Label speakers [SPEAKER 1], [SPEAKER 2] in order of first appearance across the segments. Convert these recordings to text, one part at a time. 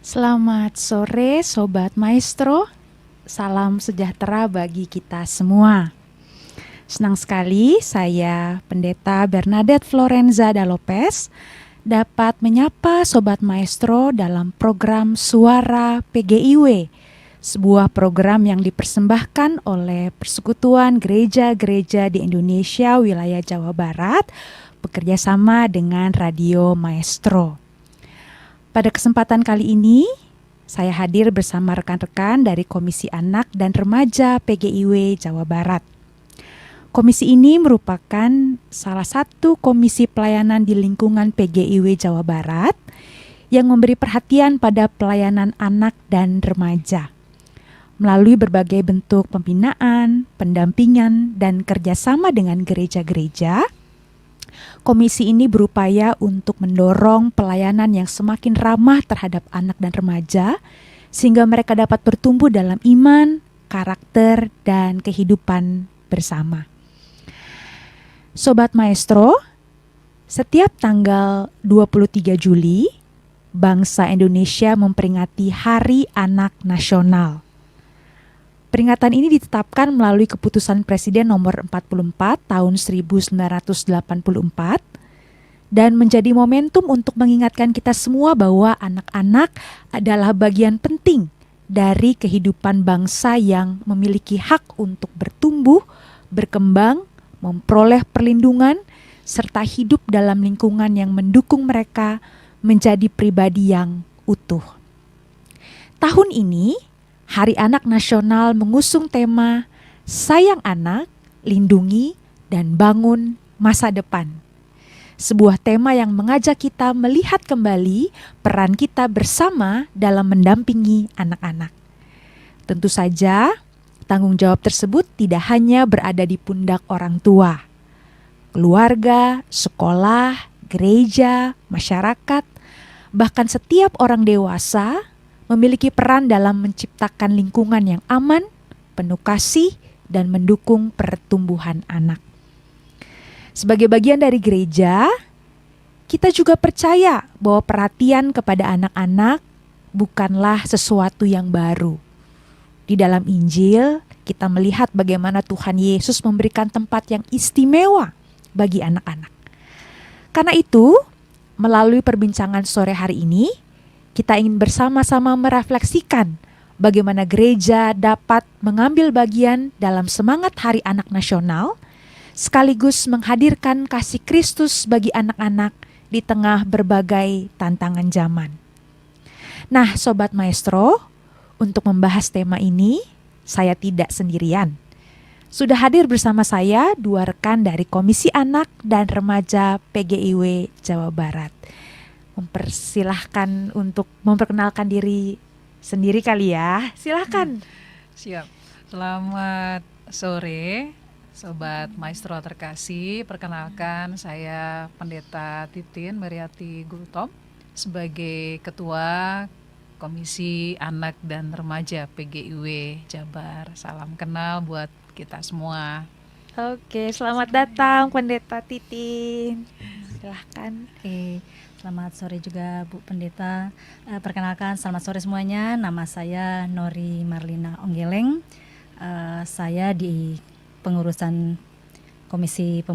[SPEAKER 1] Selamat sore Sobat Maestro, salam sejahtera bagi kita semua. Senang sekali saya Pendeta Bernadette Florenza da Lopez dapat menyapa Sobat Maestro dalam program Suara PGIW, sebuah program yang dipersembahkan oleh Persekutuan Gereja-Gereja di Indonesia wilayah Jawa Barat bekerja sama dengan Radio Maestro. Pada kesempatan kali ini, saya hadir bersama rekan-rekan dari Komisi Anak dan Remaja PGIW Jawa Barat. Komisi ini merupakan salah satu komisi pelayanan di lingkungan PGIW Jawa Barat yang memberi perhatian pada pelayanan anak dan remaja. Melalui berbagai bentuk pembinaan, pendampingan, dan kerjasama dengan gereja-gereja, komisi ini berupaya untuk mendorong pelayanan yang semakin ramah terhadap anak dan remaja, sehingga mereka dapat bertumbuh dalam iman, karakter, dan kehidupan bersama. Sobat Maestro, setiap tanggal 23 Juli, bangsa Indonesia memperingati Hari Anak Nasional. Peringatan ini ditetapkan melalui keputusan Presiden nomor 44 tahun 1984 dan menjadi momentum untuk mengingatkan kita semua bahwa anak-anak adalah bagian penting dari kehidupan bangsa yang memiliki hak untuk bertumbuh, berkembang, memperoleh perlindungan, serta hidup dalam lingkungan yang mendukung mereka menjadi pribadi yang utuh. Tahun ini, Hari Anak Nasional mengusung tema Sayang Anak, Lindungi, dan Bangun Masa Depan. Sebuah tema yang mengajak kita melihat kembali peran kita bersama dalam mendampingi anak-anak. Tentu saja, tanggung jawab tersebut tidak hanya berada di pundak orang tua. Keluarga, sekolah, gereja, masyarakat, bahkan setiap orang dewasa memiliki peran dalam menciptakan lingkungan yang aman, penuh kasih, dan mendukung pertumbuhan anak. Sebagai bagian dari gereja, kita juga percaya bahwa perhatian kepada anak-anak bukanlah sesuatu yang baru. Di dalam Injil, kita melihat bagaimana Tuhan Yesus memberikan tempat yang istimewa bagi anak-anak. Karena itu, melalui perbincangan sore hari ini, kita ingin bersama-sama merefleksikan bagaimana gereja dapat mengambil bagian dalam semangat Hari Anak Nasional, sekaligus menghadirkan kasih Kristus bagi anak-anak di tengah berbagai tantangan zaman. Nah, Sobat Maestro, untuk membahas tema ini, saya tidak sendirian. Sudah hadir bersama saya dua rekan dari Komisi Anak dan Remaja PGIW Jawa Barat. Mempersilahkan untuk memperkenalkan diri sendiri kali ya. Silahkan.
[SPEAKER 2] Siap. Selamat sore Sobat Maestro terkasih. Perkenalkan, saya Pendeta Titin Meriati Gultom sebagai Ketua Komisi Anak dan Remaja PGIW Jabar. Salam kenal buat kita semua.
[SPEAKER 1] Oke, selamat datang Pendeta Titin. Silahkan.
[SPEAKER 3] Selamat sore juga Bu Pendeta. Perkenalkan, selamat sore semuanya. Nama saya Nori Marlina Onggeleng. Saya di pengurusan Komisi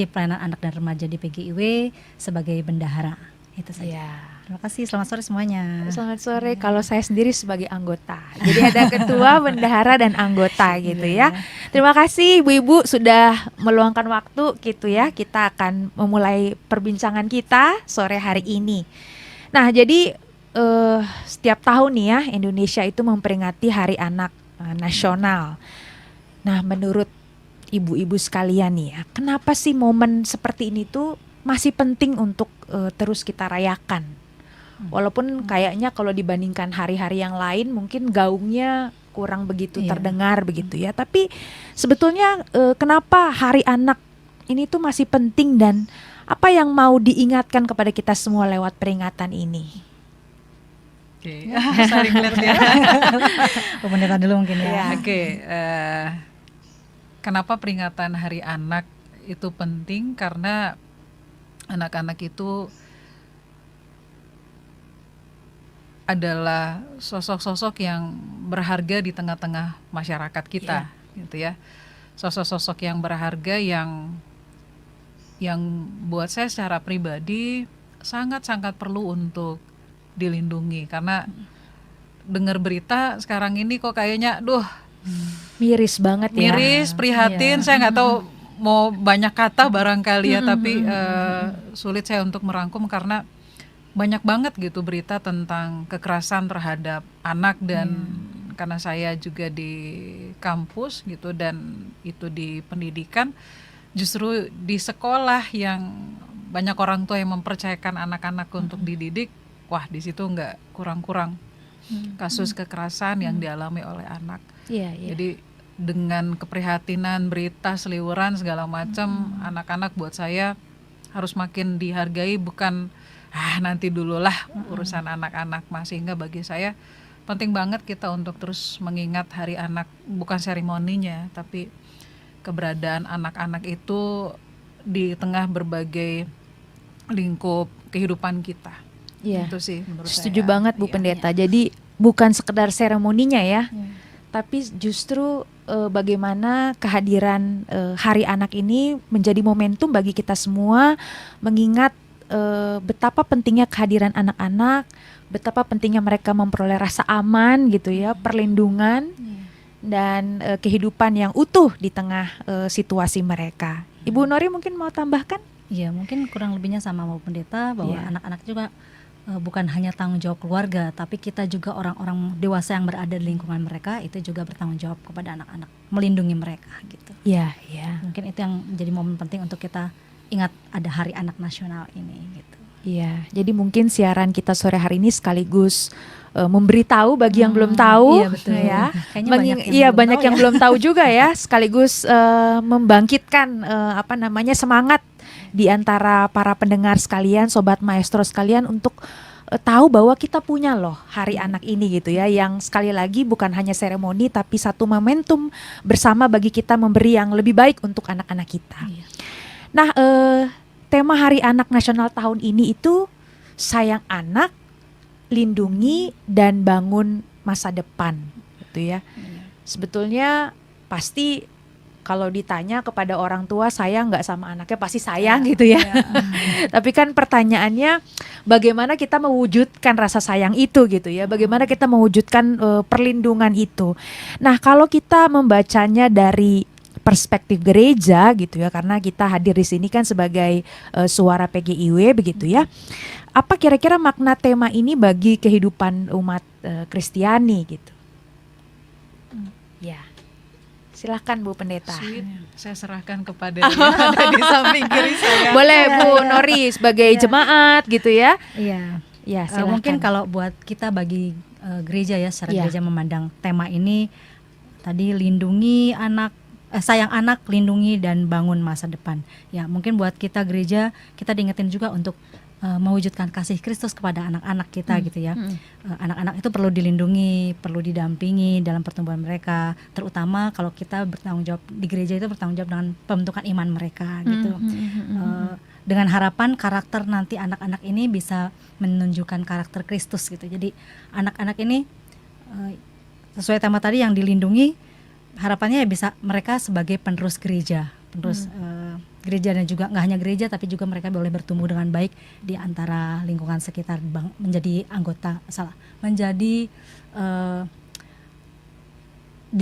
[SPEAKER 3] Pelayanan Anak dan Remaja di PGIW sebagai bendahara. Itu saja.
[SPEAKER 1] Ya.
[SPEAKER 3] Terima kasih. Selamat sore semuanya.
[SPEAKER 1] Selamat sore. Kalau saya sendiri sebagai anggota. Jadi ada ketua, bendahara, dan anggota gitu ya. Terima kasih Ibu-ibu sudah meluangkan waktu gitu ya. Kita akan memulai perbincangan kita sore hari ini. Nah, jadi setiap tahun nih ya Indonesia itu memperingati Hari Anak Nasional. Nah, menurut ibu-ibu sekalian nih ya, kenapa sih momen seperti ini tuh masih penting untuk terus kita rayakan? Walaupun kayaknya kalau dibandingkan hari-hari yang lain mungkin gaungnya kurang begitu terdengar begitu ya. Tapi sebetulnya kenapa Hari Anak ini tuh masih penting dan apa yang mau diingatkan kepada kita semua lewat peringatan ini?
[SPEAKER 2] Oke, saling lihat ya.
[SPEAKER 3] Pendeta dulu mungkin ya.
[SPEAKER 2] Oke, kenapa peringatan Hari Anak itu penting? Karena anak-anak itu adalah sosok-sosok yang berharga di tengah-tengah masyarakat kita, gitu ya. Sosok-sosok yang berharga yang buat saya secara pribadi sangat-sangat perlu untuk dilindungi, karena dengar berita sekarang ini kok kayaknya
[SPEAKER 1] Miris banget ya.
[SPEAKER 2] miris, prihatin. Saya nggak tahu mau banyak kata barangkali ya, tapi sulit saya untuk merangkum karena banyak banget gitu berita tentang kekerasan terhadap anak. Dan karena saya juga di kampus gitu dan itu di pendidikan, justru di sekolah yang banyak orang tua yang mempercayakan anak-anak untuk dididik, wah di situ nggak kurang-kurang kasus kekerasan yang dialami oleh anak. Jadi dengan keprihatinan, berita, seliweran segala macam, anak-anak buat saya harus makin dihargai, bukan nanti dululah urusan anak-anak mas. Sehingga bagi saya penting banget kita untuk terus mengingat Hari Anak, bukan seremoninya, tapi keberadaan anak-anak itu di tengah berbagai lingkup kehidupan kita. Itu sih menurut saya.
[SPEAKER 1] Setuju banget Bu Pendeta. Jadi bukan sekedar seremoninya ya, tapi justru bagaimana kehadiran Hari Anak ini menjadi momentum bagi kita semua mengingat betapa pentingnya kehadiran anak-anak, betapa pentingnya mereka memperoleh rasa aman gitu ya, perlindungan dan kehidupan yang utuh di tengah situasi mereka. Ibu Nori mungkin mau tambahkan?
[SPEAKER 3] Ya, mungkin kurang lebihnya sama Bu Pendeta, bahwa anak-anak juga bukan hanya tanggung jawab keluarga, tapi kita juga orang-orang dewasa yang berada di lingkungan mereka itu juga bertanggung jawab kepada anak-anak, melindungi mereka gitu.
[SPEAKER 1] Iya.
[SPEAKER 3] Mungkin itu yang menjadi momen penting untuk kita ingat ada Hari Anak Nasional ini gitu.
[SPEAKER 1] Iya, jadi mungkin siaran kita sore hari ini sekaligus memberitahu bagi yang belum tahu,
[SPEAKER 3] iya, betul.
[SPEAKER 1] Ya.
[SPEAKER 3] Kayaknya
[SPEAKER 1] Banyak yang belum tahu juga ya, sekaligus membangkitkan semangat di antara para pendengar sekalian, sobat maestro sekalian untuk tahu bahwa kita punya loh Hari Anak ini gitu ya, yang sekali lagi bukan hanya seremoni tapi satu momentum bersama bagi kita memberi yang lebih baik untuk anak-anak kita. Nah, tema Hari Anak Nasional tahun ini itu sayang anak, lindungi dan bangun masa depan gitu ya. Sebetulnya pasti kalau ditanya kepada orang tua sayang nggak sama anaknya, pasti sayang gitu ya. Tapi kan pertanyaannya bagaimana kita mewujudkan rasa sayang itu gitu ya, bagaimana kita mewujudkan perlindungan itu. Nah, kalau kita membacanya dari perspektif gereja gitu ya, karena kita hadir di sini kan sebagai suara PGIW begitu ya. Apa kira-kira makna tema ini bagi kehidupan umat Kristiani gitu? Ya, silahkan Bu Pendeta.
[SPEAKER 2] Saya serahkan kepada yang ada di samping kiri saya.
[SPEAKER 1] Boleh Bu Nori sebagai jemaat gitu ya.
[SPEAKER 3] Iya.
[SPEAKER 1] Ya, silahkan.
[SPEAKER 3] Mungkin kalau buat kita bagi gereja ya, secara gereja memandang tema ini tadi lindungi anak, sayang anak, lindungi dan bangun masa depan. Ya, mungkin buat kita gereja, kita diingetin juga untuk mewujudkan kasih Kristus kepada anak-anak kita gitu ya. Anak-anak itu perlu dilindungi, perlu didampingi dalam pertumbuhan mereka, terutama kalau kita bertanggung jawab di gereja itu bertanggung jawab dengan pembentukan iman mereka gitu. Dengan harapan karakter nanti anak-anak ini bisa menunjukkan karakter Kristus gitu. Jadi anak-anak ini sesuai tema tadi yang dilindungi, harapannya ya bisa mereka sebagai penerus gereja, penerus gereja, dan juga nggak hanya gereja tapi juga mereka boleh bertumbuh dengan baik di antara lingkungan sekitar, menjadi di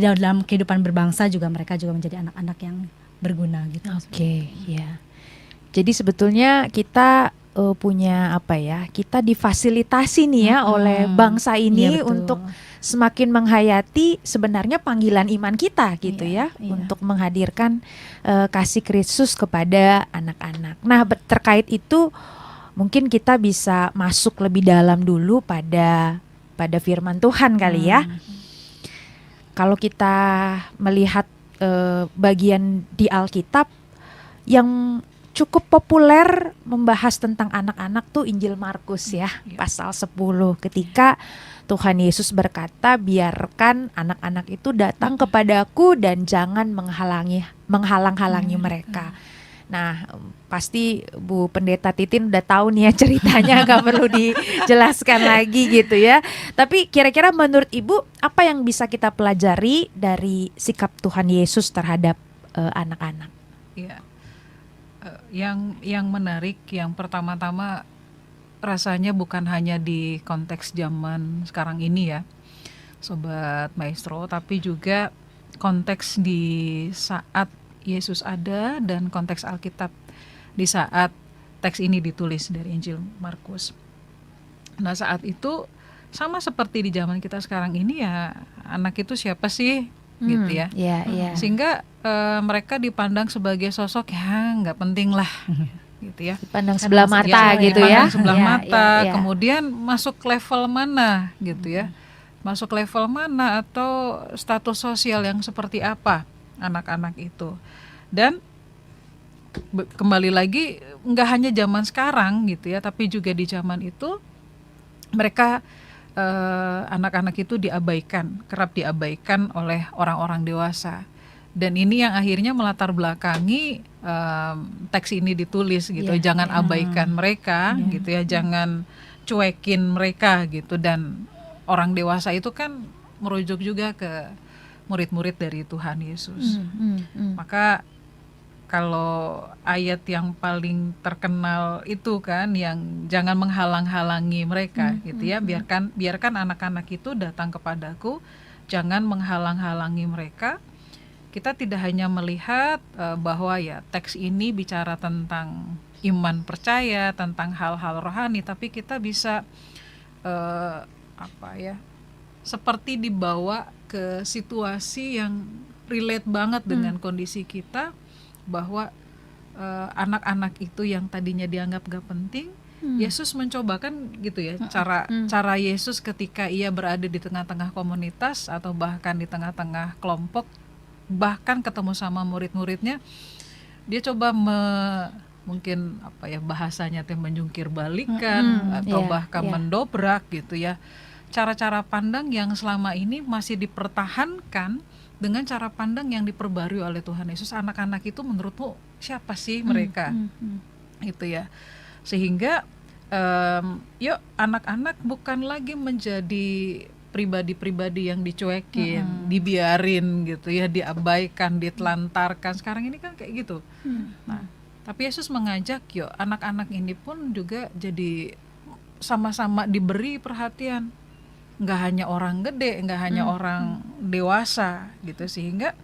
[SPEAKER 3] dalam kehidupan berbangsa juga mereka juga menjadi anak-anak yang berguna gitu.
[SPEAKER 1] Oke, ya. Jadi sebetulnya kita punya kita difasilitasi nih ya oleh bangsa ini untuk semakin menghayati sebenarnya panggilan iman kita gitu untuk menghadirkan kasih Kristus kepada anak-anak. Nah, terkait itu mungkin kita bisa masuk lebih dalam dulu pada firman Tuhan kali ya. Kalau kita melihat bagian di Alkitab yang cukup populer membahas tentang anak-anak tuh Injil Markus ya, pasal 10, ketika Tuhan Yesus berkata, biarkan anak-anak itu datang kepadaku dan jangan menghalang-halangi mereka. Nah, pasti Bu Pendeta Titin udah tahu nih ya ceritanya, nggak perlu dijelaskan lagi gitu ya. Tapi kira-kira menurut Ibu apa yang bisa kita pelajari dari sikap Tuhan Yesus terhadap anak-anak?
[SPEAKER 2] Ya, yang menarik, yang pertama-tama rasanya bukan hanya di konteks zaman sekarang ini ya, Sobat Maestro, tapi juga konteks di saat Yesus ada dan konteks Alkitab di saat teks ini ditulis dari Injil Markus. Nah, saat itu sama seperti di zaman kita sekarang ini ya, anak itu siapa sih gitu ya. Sehingga mereka dipandang sebagai sosok yang nggak penting lah gitu ya.
[SPEAKER 1] Dipandang sebelah mata gitu ya.
[SPEAKER 2] Dipandang sebelah mata, kemudian masuk level mana gitu ya. Masuk level mana atau status sosial yang seperti apa anak-anak itu. Dan kembali lagi nggak hanya zaman sekarang gitu ya, tapi juga di zaman itu mereka anak-anak itu diabaikan, kerap diabaikan oleh orang-orang dewasa. Dan ini yang akhirnya melatar belakangi teks ini ditulis gitu. Jangan abaikan mereka gitu ya, jangan cuekin mereka gitu. Dan orang dewasa itu kan merujuk juga ke murid-murid dari Tuhan Yesus. Maka kalau ayat yang paling terkenal itu kan yang jangan menghalang-halangi mereka gitu ya, biarkan anak-anak itu datang kepadaku, jangan menghalang-halangi mereka. Kita tidak hanya melihat bahwa ya teks ini bicara tentang iman percaya, tentang hal-hal rohani, tapi kita bisa seperti dibawa ke situasi yang relate banget dengan kondisi kita, bahwa anak-anak itu yang tadinya dianggap gak penting, Yesus mencobakan gitu ya, cara Yesus ketika ia berada di tengah-tengah komunitas atau bahkan di tengah-tengah kelompok, bahkan ketemu sama murid-muridnya, dia coba mungkin bahasanya menjungkir balikan atau bahkan mendobrak gitu ya, cara-cara pandang yang selama ini masih dipertahankan dengan cara pandang yang diperbarui oleh Tuhan Yesus. Anak-anak itu menurutmu siapa sih mereka? Gitu ya. Sehingga yuk anak-anak bukan lagi menjadi pribadi-pribadi yang dicuekin, dibiarin gitu ya, diabaikan, ditelantarkan. Sekarang ini kan kayak gitu. Nah, tapi Yesus mengajak yuk anak-anak ini pun juga jadi sama-sama diberi perhatian. Nggak hanya orang gede, nggak hanya orang dewasa gitu, sehingga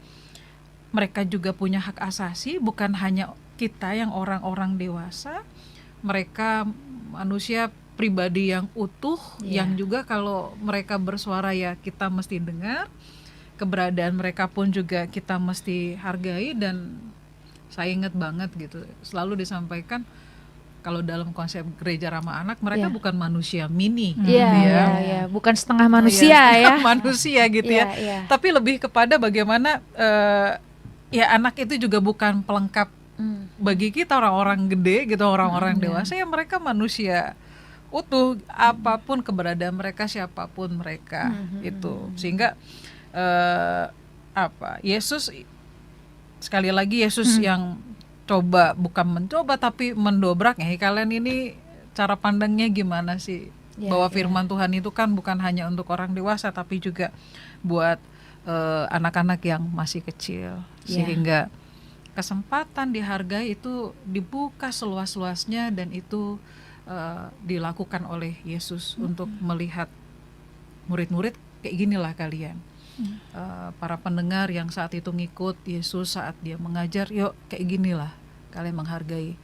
[SPEAKER 2] mereka juga punya hak asasi, bukan hanya kita yang orang-orang dewasa, mereka manusia pribadi yang utuh, yang juga kalau mereka bersuara ya kita mesti dengar, keberadaan mereka pun juga kita mesti hargai. Dan saya ingat banget gitu, selalu disampaikan kalau dalam konsep gereja ramah anak, mereka bukan manusia mini gitu ya.
[SPEAKER 1] Bukan setengah manusia ya.
[SPEAKER 2] Manusia gitu ya. Tapi lebih kepada bagaimana ya anak itu juga bukan pelengkap bagi kita orang-orang gede gitu, orang-orang dewasa ya, mereka manusia utuh, apapun keberadaan mereka, siapapun mereka itu. Sehingga Yesus, sekali lagi Yesus yang coba, bukan mencoba tapi mendobrak. Kalian ini cara pandangnya gimana sih? Bahwa firman Tuhan itu kan bukan hanya untuk orang dewasa tapi juga buat anak-anak yang masih kecil. Sehingga kesempatan dihargai itu dibuka seluas-luasnya, dan itu dilakukan oleh Yesus untuk melihat murid-murid kayak ginilah kalian. Para pendengar yang saat itu ngikut Yesus saat dia mengajar, yuk kayak ginilah kalian menghargai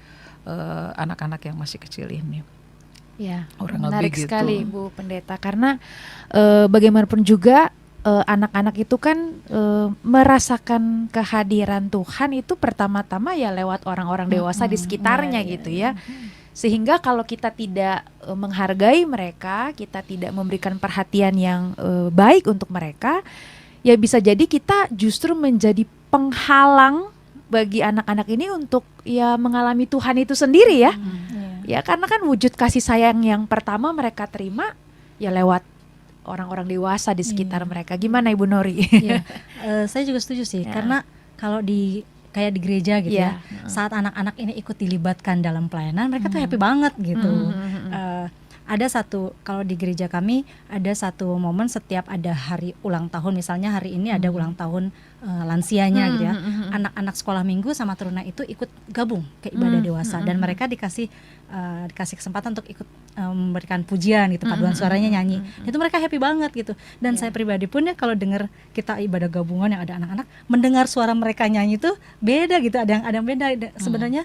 [SPEAKER 2] anak-anak yang masih kecil ini.
[SPEAKER 1] Ya,
[SPEAKER 2] orang
[SPEAKER 1] menarik
[SPEAKER 2] lebih
[SPEAKER 1] sekali
[SPEAKER 2] gitu.
[SPEAKER 1] Bu Pendeta, karena bagaimanapun juga anak-anak itu kan merasakan kehadiran Tuhan itu pertama-tama ya lewat orang-orang dewasa di sekitarnya gitu ya. Sehingga kalau kita tidak menghargai mereka, kita tidak memberikan perhatian yang baik untuk mereka, ya bisa jadi kita justru menjadi penghalang bagi anak-anak ini untuk ya mengalami Tuhan itu sendiri ya. Ya karena kan wujud kasih sayang yang pertama mereka terima ya lewat orang-orang dewasa di sekitar mereka. Gimana Ibu Nori?
[SPEAKER 3] Saya juga setuju sih, karena kalau di kayak di gereja gitu
[SPEAKER 1] Iya.
[SPEAKER 3] ya. Saat anak-anak ini ikut dilibatkan dalam pelayanan, mereka tuh happy banget gitu. Ada satu, kalau di gereja kami ada satu momen setiap ada hari ulang tahun, misalnya hari ini ada ulang tahun lansianya gitu ya. Anak-anak sekolah minggu sama teruna itu ikut gabung ke ibadah dewasa, dan mereka dikasih kesempatan untuk ikut memberikan pujian gitu, paduan suaranya nyanyi. Itu mereka happy banget gitu. Dan saya pribadi pun ya, kalau dengar kita ibadah gabungan yang ada anak-anak, mendengar suara mereka nyanyi itu beda gitu. Ada yang beda sebenarnya.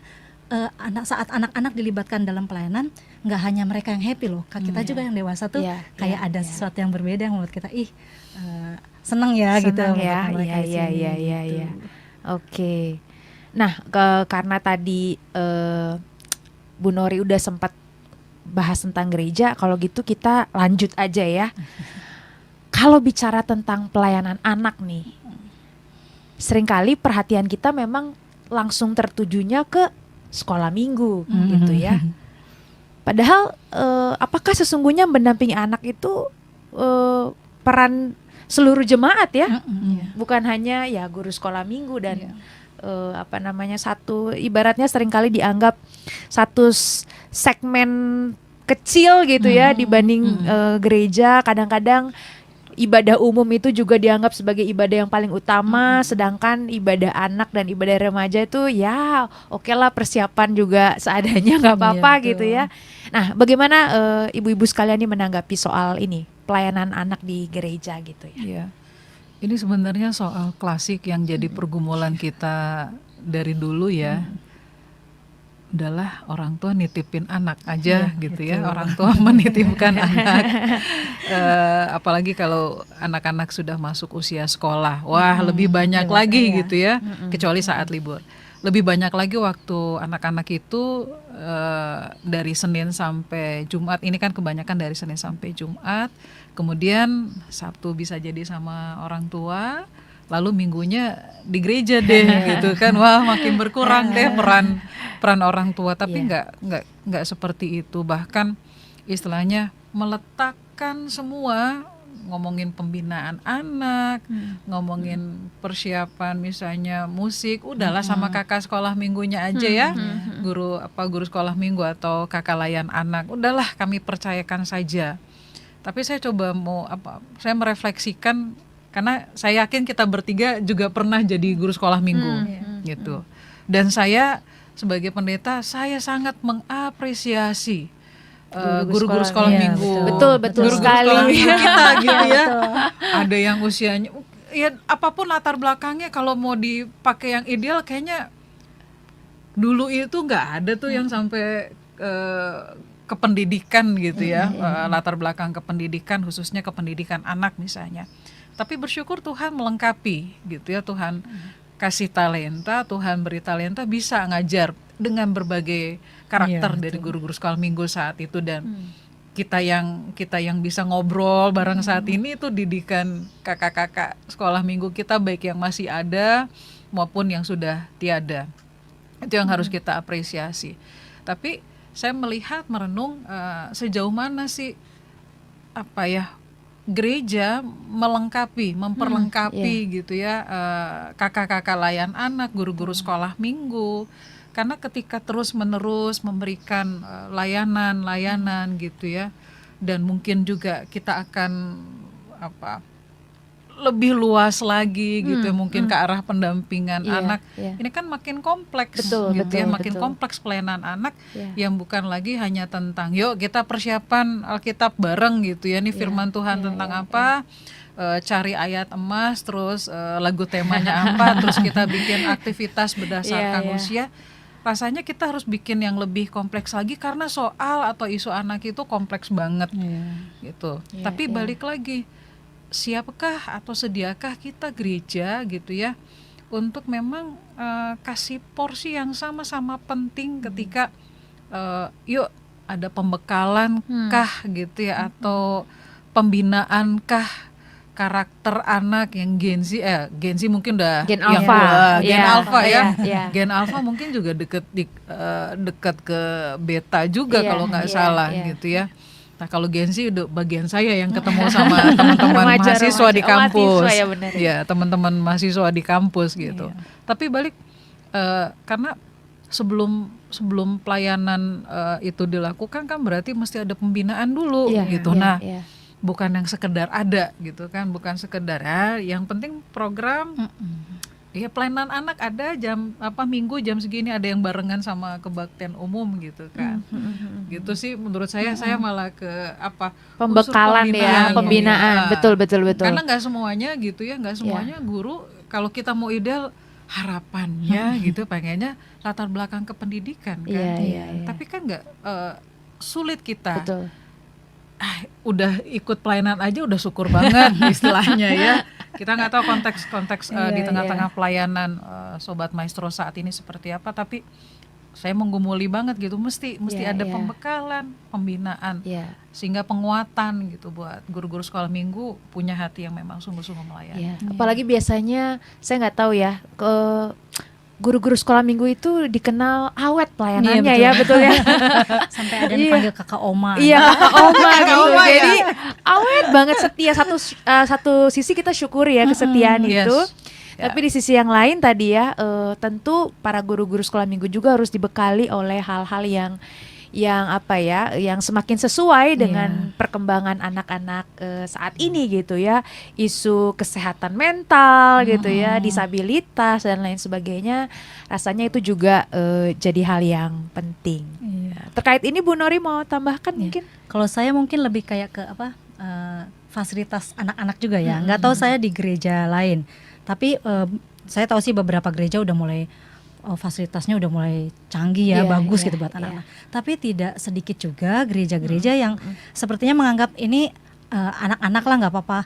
[SPEAKER 3] Saat anak-anak dilibatkan dalam pelayanan, nggak hanya mereka yang happy loh, kita juga yang dewasa tuh kayak ada sesuatu yang berbeda yang membuat kita seneng ya gitu.
[SPEAKER 1] Ya, iya. Oke. Nah, karena tadi Bu Nori udah sempat bahas tentang gereja, kalau gitu kita lanjut aja ya. Kalau bicara tentang pelayanan anak nih, seringkali perhatian kita memang langsung tertujunya ke sekolah minggu gitu ya. Padahal apakah sesungguhnya mendampingi anak itu peran seluruh jemaat ya? Bukan hanya ya guru sekolah minggu dan satu, ibaratnya seringkali dianggap satu segmen kecil gitu ya dibanding gereja. Kadang-kadang ibadah umum itu juga dianggap sebagai ibadah yang paling utama, sedangkan ibadah anak dan ibadah remaja itu ya oke lah, persiapan juga seadanya, nggak apa-apa gitu ya. Nah, bagaimana ibu-ibu sekalian ini menanggapi soal ini, pelayanan anak di gereja gitu ya?
[SPEAKER 2] Iya. Ini sebenarnya soal klasik yang jadi pergumulan kita dari dulu ya. Udahlah, orang tua nitipin anak aja gitu ya. Orang tua menitipkan anak. Apalagi kalau anak-anak sudah masuk usia sekolah. Wah, lebih banyak lagi gitu ya. Kecuali saat libur. Lebih banyak lagi waktu anak-anak itu dari Senin sampai Jumat. Ini kan kebanyakan dari Senin sampai Jumat. Kemudian Sabtu bisa jadi sama orang tua. Lalu minggunya di gereja deh gitu kan. Wah, makin berkurang deh peran orang tua. Tapi nggak seperti itu. Bahkan istilahnya meletakkan semua, ngomongin pembinaan anak, ngomongin persiapan misalnya musik, udahlah sama kakak sekolah minggunya aja ya. Guru sekolah minggu atau kakak layan anak, udahlah kami percayakan saja. Tapi saya coba saya merefleksikan, karena saya yakin kita bertiga juga pernah jadi guru sekolah minggu gitu. Dan saya sebagai pendeta, saya sangat mengapresiasi guru-guru sekolah minggu.
[SPEAKER 1] Betul
[SPEAKER 2] guru-guru
[SPEAKER 1] sekali.
[SPEAKER 2] sekolah minggu kita gitu ya. Ada yang usianya ya apapun latar belakangnya, kalau mau dipakai yang ideal kayaknya dulu itu nggak ada tuh yang sampai ke pendidikan gitu ya. Latar belakang ke pendidikan, khususnya ke pendidikan anak misalnya. Tapi bersyukur Tuhan melengkapi gitu ya. Tuhan kasih talenta, Tuhan beri talenta bisa ngajar dengan berbagai karakter dari guru-guru sekolah minggu saat itu. Dan kita yang bisa ngobrol bareng saat ini itu didikan kakak-kakak sekolah minggu kita, baik yang masih ada maupun yang sudah tiada. Itu yang harus kita apresiasi. Tapi saya melihat, merenung sejauh mana sih gereja memperlengkapi gitu ya kakak-kakak layan anak, guru-guru sekolah minggu. Karena ketika terus-menerus memberikan layanan gitu ya, dan mungkin juga kita akan lebih luas lagi gitu ya, mungkin ke arah pendampingan anak. Ini kan makin kompleks makin kompleks pelayanan anak yang bukan lagi hanya tentang yuk kita persiapan Alkitab bareng gitu ya, nih firman Tuhan tentang apa, cari ayat emas, terus lagu temanya apa, terus kita bikin aktivitas berdasarkan usia. Rasanya kita harus bikin yang lebih kompleks lagi, karena soal atau isu anak itu kompleks banget gitu. Tapi balik lagi, siapkah atau sediakah kita gereja gitu ya untuk memang kasih porsi yang sama-sama penting ketika yuk ada pembekalan kah gitu ya, atau pembinaan kah karakter anak yang Gen Z mungkin udah
[SPEAKER 1] Gen Alpha,
[SPEAKER 2] Gen Alpha ya.
[SPEAKER 1] Gen
[SPEAKER 2] Gen Alpha mungkin juga dekat ke beta juga kalau nggak salah gitu ya. Nah, kalau Gen Z udah bagian saya yang ketemu sama teman-teman mahasiswa di kampus.
[SPEAKER 1] Mahasiswa, ya benar.
[SPEAKER 2] Ya, teman-teman mahasiswa di kampus gitu. Tapi balik Karena sebelum pelayanan itu dilakukan kan berarti mesti ada pembinaan dulu gitu. Nah, bukan yang sekedar ada gitu kan, bukan sekedar yang penting program. Ya pelayanan anak ada minggu jam segini, ada yang barengan sama kebaktian umum gitu kan. Gitu sih menurut saya malah ke
[SPEAKER 1] pembekalan pembinaan. Betul.
[SPEAKER 2] Karena nggak semuanya gitu ya, nggak semuanya guru kalau kita mau ideal harapannya gitu pengennya latar belakang kependidikan kan. Tapi kan nggak sulit kita.
[SPEAKER 1] Betul.
[SPEAKER 2] Udah ikut pelayanan aja udah syukur banget istilahnya ya. Kita nggak tahu konteks di tengah-tengah pelayanan Sobat Maestro saat ini seperti apa, tapi saya menggumuli banget gitu, mesti ada pembekalan, pembinaan, sehingga penguatan gitu buat guru-guru sekolah minggu punya hati yang memang sungguh-sungguh melayani.
[SPEAKER 1] Apalagi biasanya saya nggak tahu ya, guru-guru sekolah minggu itu dikenal awet pelayanannya, betul ya.
[SPEAKER 3] Sampai ada yang panggil kakak oma.
[SPEAKER 1] Kakak oma gitu. Jadi awet banget, setia. Satu sisi kita syukuri ya kesetiaan itu. Tapi di sisi yang lain tadi ya, tentu para guru-guru sekolah minggu juga harus dibekali oleh hal-hal yang semakin sesuai dengan perkembangan anak-anak saat ini gitu ya, isu kesehatan mental gitu ya, disabilitas dan lain sebagainya, rasanya itu juga jadi hal yang penting. Terkait ini Bu Nori mau tambahkan mungkin?
[SPEAKER 3] Kalau saya mungkin lebih kayak ke fasilitas anak-anak juga ya, nggak tahu saya di gereja lain, tapi saya tahu sih beberapa gereja udah mulai fasilitasnya udah mulai canggih bagus gitu buat anak-anak. Tapi tidak sedikit juga gereja-gereja yang sepertinya menganggap ini anak-anak lah nggak apa-apa.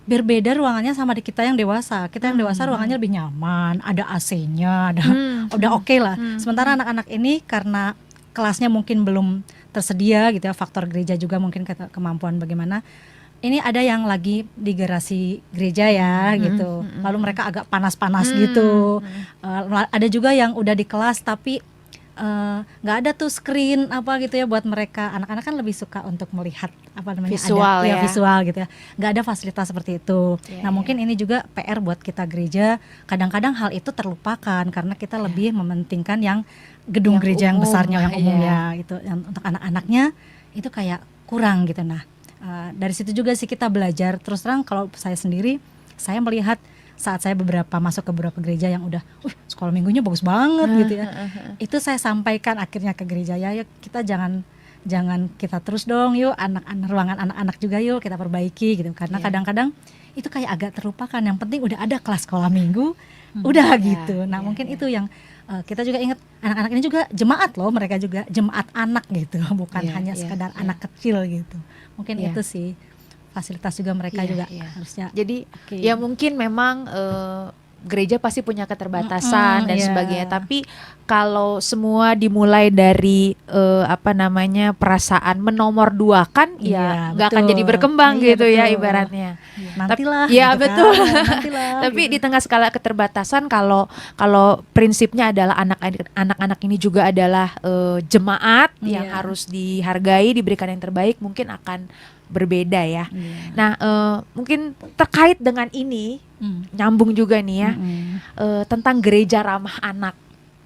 [SPEAKER 3] Berbeda ruangannya sama di kita yang dewasa. Kita yang dewasa ruangannya lebih nyaman, ada AC-nya, udah oke lah. Sementara anak-anak ini karena kelasnya mungkin belum tersedia gitu ya, faktor gereja juga mungkin kemampuan bagaimana. Ini ada yang lagi di garasi gereja ya gitu, lalu mereka agak panas-panas gitu. Ada juga yang udah di kelas tapi nggak ada tuh screen gitu ya buat mereka. Anak-anak kan lebih suka untuk melihat
[SPEAKER 1] visual
[SPEAKER 3] visual gitu ya. Nggak ada fasilitas seperti itu. Nah mungkin ini juga PR buat kita gereja. Kadang-kadang hal itu terlupakan karena kita lebih mementingkan yang gedung gereja yang besarnya, yang umumnya itu. Yang untuk anak-anaknya itu kayak kurang gitu. Nah dari situ juga sih kita belajar. Terus terang kalau saya sendiri, saya melihat saat saya masuk ke beberapa gereja yang udah sekolah minggunya bagus banget gitu ya, itu saya sampaikan akhirnya ke gereja, ya kita jangan kita terus dong, yuk ruangan anak-anak juga yuk kita perbaiki gitu, karena kadang-kadang itu kayak agak terlupakan. Yang penting udah ada kelas sekolah minggu, udah gitu. Nah mungkin itu yang kita juga ingat, anak-anak ini juga jemaat loh, mereka juga jemaat anak gitu, bukan hanya sekadar anak kecil gitu. Mungkin itu sih, fasilitas juga mereka juga harusnya.
[SPEAKER 1] Jadi ya mungkin memang gereja pasti punya keterbatasan dan sebagainya, tapi kalau semua dimulai dari perasaan menomorduakan, nggak akan jadi berkembang gitu ya ibaratnya.
[SPEAKER 3] Nantilah.
[SPEAKER 1] Ya
[SPEAKER 3] gitu
[SPEAKER 1] betul.
[SPEAKER 3] kan, nantilah,
[SPEAKER 1] tapi
[SPEAKER 3] gitu.
[SPEAKER 1] di tengah skala keterbatasan, kalau prinsipnya adalah anak-anak ini juga adalah jemaat yang harus dihargai, diberikan yang terbaik, mungkin akan berbeda ya. Nah mungkin terkait dengan ini nyambung juga nih ya, tentang gereja ramah anak.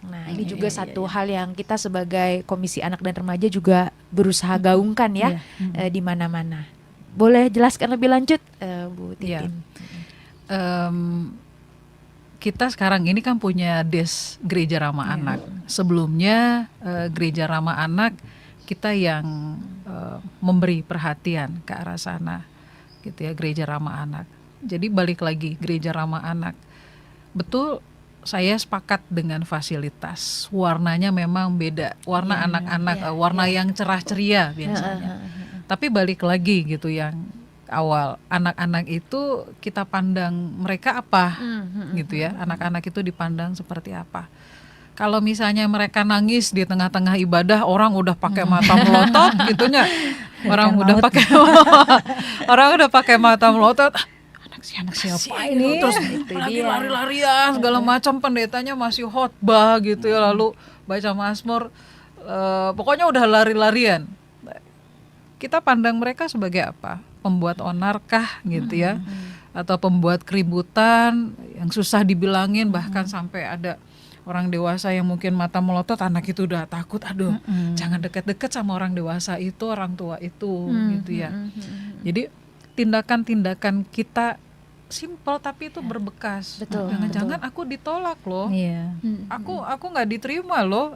[SPEAKER 1] Nah ini juga satu hal yang kita sebagai Komisi Anak dan Remaja juga berusaha gaungkan ya, di mana-mana. Boleh jelaskan lebih lanjut Bu Titin?
[SPEAKER 2] Kita sekarang ini kan punya Des Gereja Ramah Anak. Sebelumnya Gereja Ramah Anak kita yang memberi perhatian ke arah sana gitu ya, Gereja Ramah Anak. Jadi balik lagi, Gereja Ramah Anak, betul, saya sepakat dengan fasilitas. Warnanya memang beda, warna anak-anak, warna yang cerah ceria biasanya. Tapi balik lagi gitu, yang awal, anak-anak itu kita pandang mereka apa gitu ya, anak-anak itu dipandang seperti apa. Kalau misalnya mereka nangis di tengah-tengah ibadah, orang udah pakai mata melotot gitunya. Orang udah pakai mata melotot. Anak siapa ini? Terus lagi lari-larian segala macam, pendetanya masih khotbah gitu ya, lalu baca Mazmur, pokoknya udah lari-larian. Kita pandang mereka sebagai apa? Pembuat onarkah gitu ya, atau pembuat keributan yang susah dibilangin, bahkan sampai ada orang dewasa yang mungkin mata melotot, anak itu udah takut, aduh jangan deket-deket sama orang dewasa itu, orang tua itu gitu ya. Jadi tindakan-tindakan kita simpel tapi itu berbekas.
[SPEAKER 1] Betul,
[SPEAKER 2] Jangan-jangan aku ditolak loh,
[SPEAKER 3] Iya.
[SPEAKER 2] aku nggak diterima loh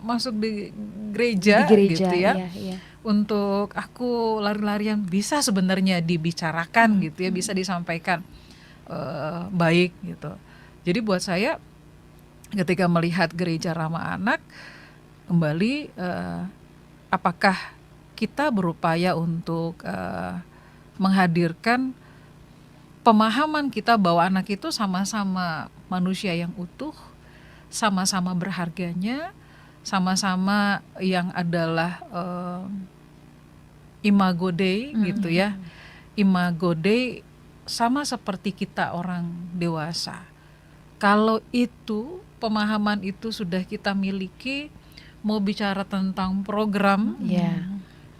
[SPEAKER 2] masuk di gereja,
[SPEAKER 1] Di gereja
[SPEAKER 2] gitu ya.
[SPEAKER 1] iya.
[SPEAKER 2] Untuk aku lari-larian bisa sebenarnya dibicarakan gitu ya, bisa disampaikan baik gitu. Jadi buat saya ketika melihat gereja ramah anak kembali, apakah kita berupaya untuk menghadirkan pemahaman kita bahwa anak itu sama-sama manusia yang utuh, sama-sama berharganya, sama-sama yang adalah imago Dei gitu ya. Imago Dei sama seperti kita orang dewasa. Kalau itu pemahaman itu sudah kita miliki, mau bicara tentang program,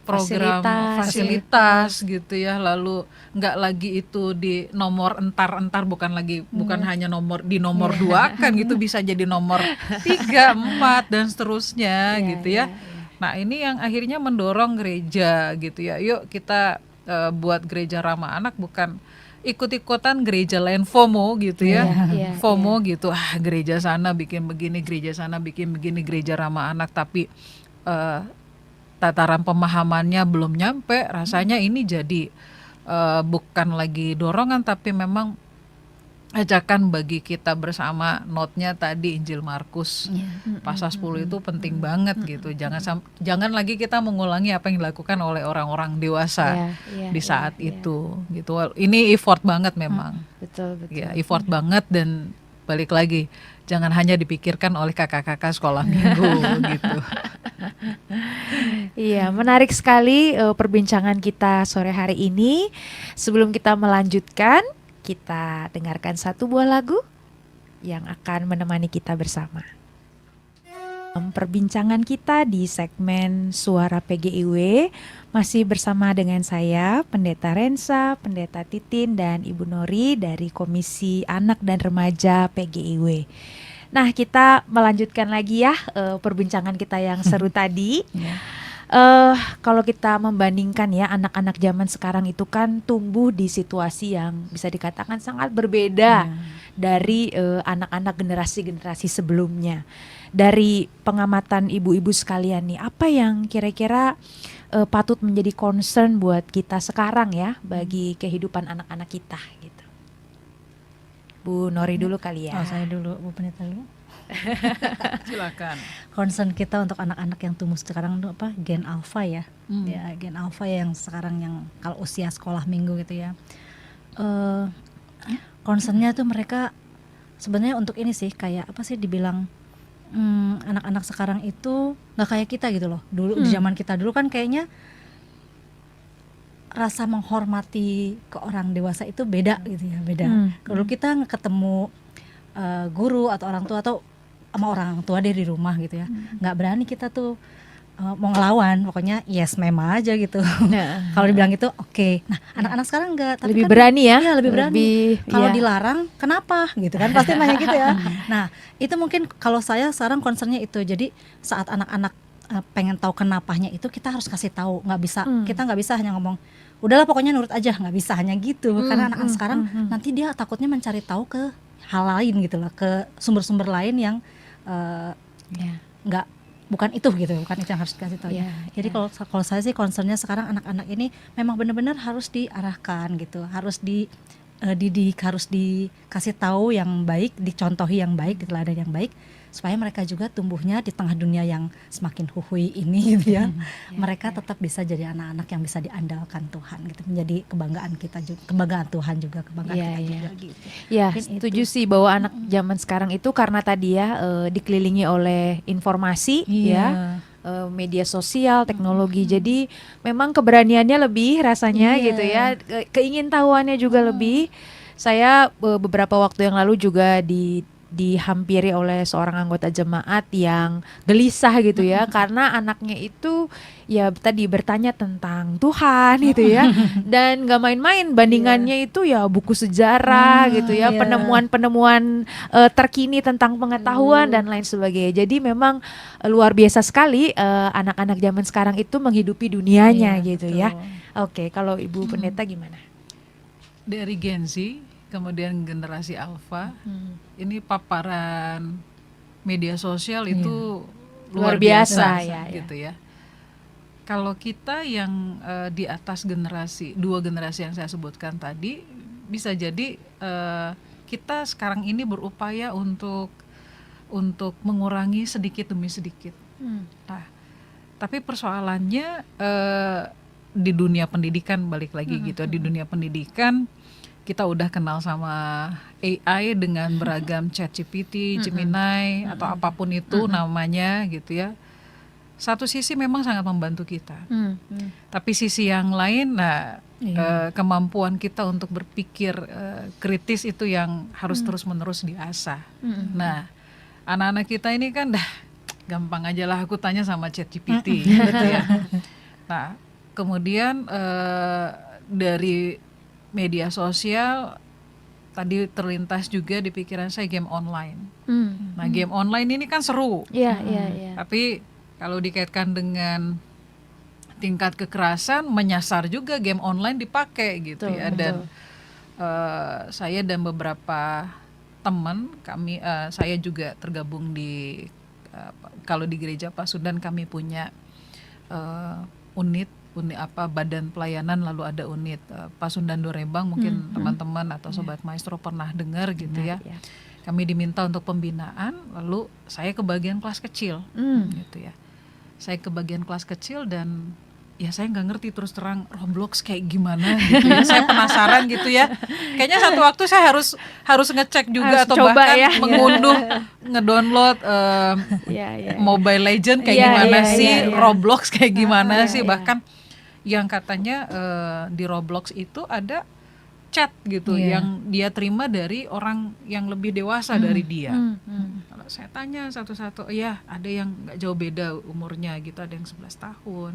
[SPEAKER 2] program fasilitas gitu ya, lalu nggak lagi itu di nomor entar bukan hanya nomor di nomor 2 kan gitu, bisa jadi nomor 3, 4 dan seterusnya gitu ya. Nah ini yang akhirnya mendorong gereja gitu ya, yuk kita buat gereja ramah anak bukan ikut-ikutan gereja lain FOMO gitu ya. FOMO gitu, gereja sana bikin begini, gereja sana bikin begini, gereja ramah anak, tapi tataran pemahamannya belum nyampe. Rasanya ini jadi bukan lagi dorongan, tapi memang ajakan bagi kita bersama. Notnya tadi Injil Markus pasal 10 itu penting banget gitu. Jangan lagi kita mengulangi apa yang dilakukan oleh orang-orang dewasa di saat itu gitu. Ini effort banget memang.
[SPEAKER 1] Betul.
[SPEAKER 2] Ya, effort banget, dan balik lagi jangan hanya dipikirkan oleh kakak-kakak sekolah minggu gitu.
[SPEAKER 1] Iya, menarik sekali perbincangan kita sore hari ini. Sebelum kita melanjutkan, kita dengarkan satu buah lagu yang akan menemani kita bersama. Perbincangan kita di segmen Suara PGIW masih bersama dengan saya, Pendeta Rensa, Pendeta Titin, dan Ibu Nori dari Komisi Anak dan Remaja PGIW. Nah, kita melanjutkan lagi ya perbincangan kita yang seru tadi. Kalau kita membandingkan ya, anak-anak zaman sekarang itu kan tumbuh di situasi yang bisa dikatakan sangat berbeda dari anak-anak generasi-generasi sebelumnya. Dari pengamatan ibu-ibu sekalian nih, apa yang kira-kira patut menjadi concern buat kita sekarang ya, bagi kehidupan anak-anak kita gitu. Bu Nori dulu kali ya.
[SPEAKER 3] Saya dulu, Bu Pendeta dulu.
[SPEAKER 2] Silakan.
[SPEAKER 3] Concern kita untuk anak-anak yang tumbuh sekarang itu apa? Gen alpha ya. Ya, gen alpha yang sekarang yang kalau usia sekolah minggu gitu ya. Concernnya tuh mereka sebenarnya untuk ini sih, kayak apa sih dibilang, anak-anak sekarang itu nggak kayak kita gitu loh. Dulu di zaman kita dulu kan kayaknya rasa menghormati ke orang dewasa itu beda gitu ya, beda. Kalau kita ketemu guru atau orang tua atau sama orang tua dia di rumah gitu ya, nggak berani kita tuh mau ngelawan, pokoknya yes mem aja gitu. Kalau dibilang gitu oke. Nah, anak-anak sekarang enggak, tapi
[SPEAKER 1] lebih
[SPEAKER 3] kan,
[SPEAKER 1] berani ya?
[SPEAKER 3] Iya, lebih berani. Kalau
[SPEAKER 1] ya.
[SPEAKER 3] dilarang kenapa gitu kan, pasti nanya gitu ya. Nah, itu mungkin kalau saya sekarang concernnya itu. Jadi saat anak-anak pengen tahu kenapanya itu, kita harus kasih tahu. Nggak bisa, kita nggak bisa hanya ngomong udahlah pokoknya nurut aja, nggak bisa hanya gitu. Karena anak-anak sekarang nanti dia takutnya mencari tahu ke hal lain gitu lah, ke sumber-sumber lain yang nggak, bukan itu gitu, bukan itu yang harus dikasih tahu. Jadi kalau saya sih concernnya sekarang anak-anak ini memang benar-benar harus diarahkan gitu, harus dididik, harus dikasih tahu yang baik, dicontohi yang baik, diteladan yang baik, supaya mereka juga tumbuhnya di tengah dunia yang semakin huhui ini gitu ya. Mereka tetap bisa jadi anak-anak yang bisa diandalkan Tuhan gitu, menjadi kebanggaan kita juga, kebanggaan Tuhan juga, kebanggaan kita juga gitu.
[SPEAKER 1] Ya,
[SPEAKER 3] Mungkin
[SPEAKER 1] setuju
[SPEAKER 3] itu
[SPEAKER 1] sih bahwa anak zaman sekarang itu karena tadi ya dikelilingi oleh informasi ya, media sosial, teknologi. Jadi memang keberaniannya lebih rasanya gitu ya, keingintahuannya juga lebih. Saya beberapa waktu yang lalu juga dihampiri oleh seorang anggota jemaat yang gelisah gitu ya, karena anaknya itu ya tadi bertanya tentang Tuhan gitu ya, dan gak main-main bandingannya itu ya buku sejarah gitu ya,
[SPEAKER 3] iya.
[SPEAKER 1] penemuan-penemuan terkini tentang pengetahuan dan lain sebagainya. Jadi memang luar biasa sekali anak-anak zaman sekarang itu menghidupi dunianya
[SPEAKER 3] Iya,
[SPEAKER 1] gitu
[SPEAKER 3] betul.
[SPEAKER 1] ya. Oke, kalau Ibu Pendeta gimana?
[SPEAKER 2] Dari Gen Z, kemudian generasi Alpha, ini paparan media sosial itu
[SPEAKER 1] Luar
[SPEAKER 2] luar
[SPEAKER 1] biasa,
[SPEAKER 2] biasa,
[SPEAKER 1] ya,
[SPEAKER 2] gitu ya. Kalau kita yang di atas dua generasi yang saya sebutkan tadi, bisa jadi kita sekarang ini berupaya untuk mengurangi sedikit demi sedikit. Nah, tapi persoalannya di dunia pendidikan, balik lagi gitu, di dunia pendidikan kita udah kenal sama AI dengan beragam ChatGPT, Gemini atau apapun itu namanya gitu ya. Satu sisi memang sangat membantu kita, tapi sisi yang lain, kemampuan kita untuk berpikir kritis itu yang harus terus-menerus diasah. Nah, anak-anak kita ini kan dah gampang aja lah, aku tanya sama ChatGPT gitu ya. Nah, kemudian dari media sosial tadi terlintas juga di pikiran saya game online. Nah, game online ini kan seru.
[SPEAKER 1] Iya.
[SPEAKER 2] Tapi kalau dikaitkan dengan tingkat kekerasan, menyasar juga game online dipakai gitu ya. Dan saya dan beberapa teman kami, saya juga tergabung di kalau di Gereja Pasundan kami punya unit badan pelayanan, lalu ada unit Pasundan Dorembang, mungkin teman-teman atau sobat maestro pernah dengar gitu ya. Kami diminta untuk pembinaan, lalu saya ke bagian kelas kecil gitu ya. Saya ke bagian kelas kecil dan ya saya nggak ngerti terus terang Roblox kayak gimana gitu ya. Saya penasaran gitu ya. Kayaknya satu waktu saya harus ngecek juga,
[SPEAKER 1] Harus
[SPEAKER 2] atau
[SPEAKER 1] coba
[SPEAKER 2] bahkan
[SPEAKER 1] ya.
[SPEAKER 2] mengunduh, ngedownload Mobile Legend kayak
[SPEAKER 1] Iya,
[SPEAKER 2] gimana
[SPEAKER 1] iya,
[SPEAKER 2] sih,
[SPEAKER 1] iya.
[SPEAKER 2] Roblox kayak gimana sih.
[SPEAKER 1] iya.
[SPEAKER 2] Bahkan yang katanya di Roblox itu ada chat gitu yang dia terima dari orang yang lebih dewasa dari dia. Kalau saya tanya satu-satu, ya ada yang nggak jauh beda umurnya gitu, ada yang 11 tahun,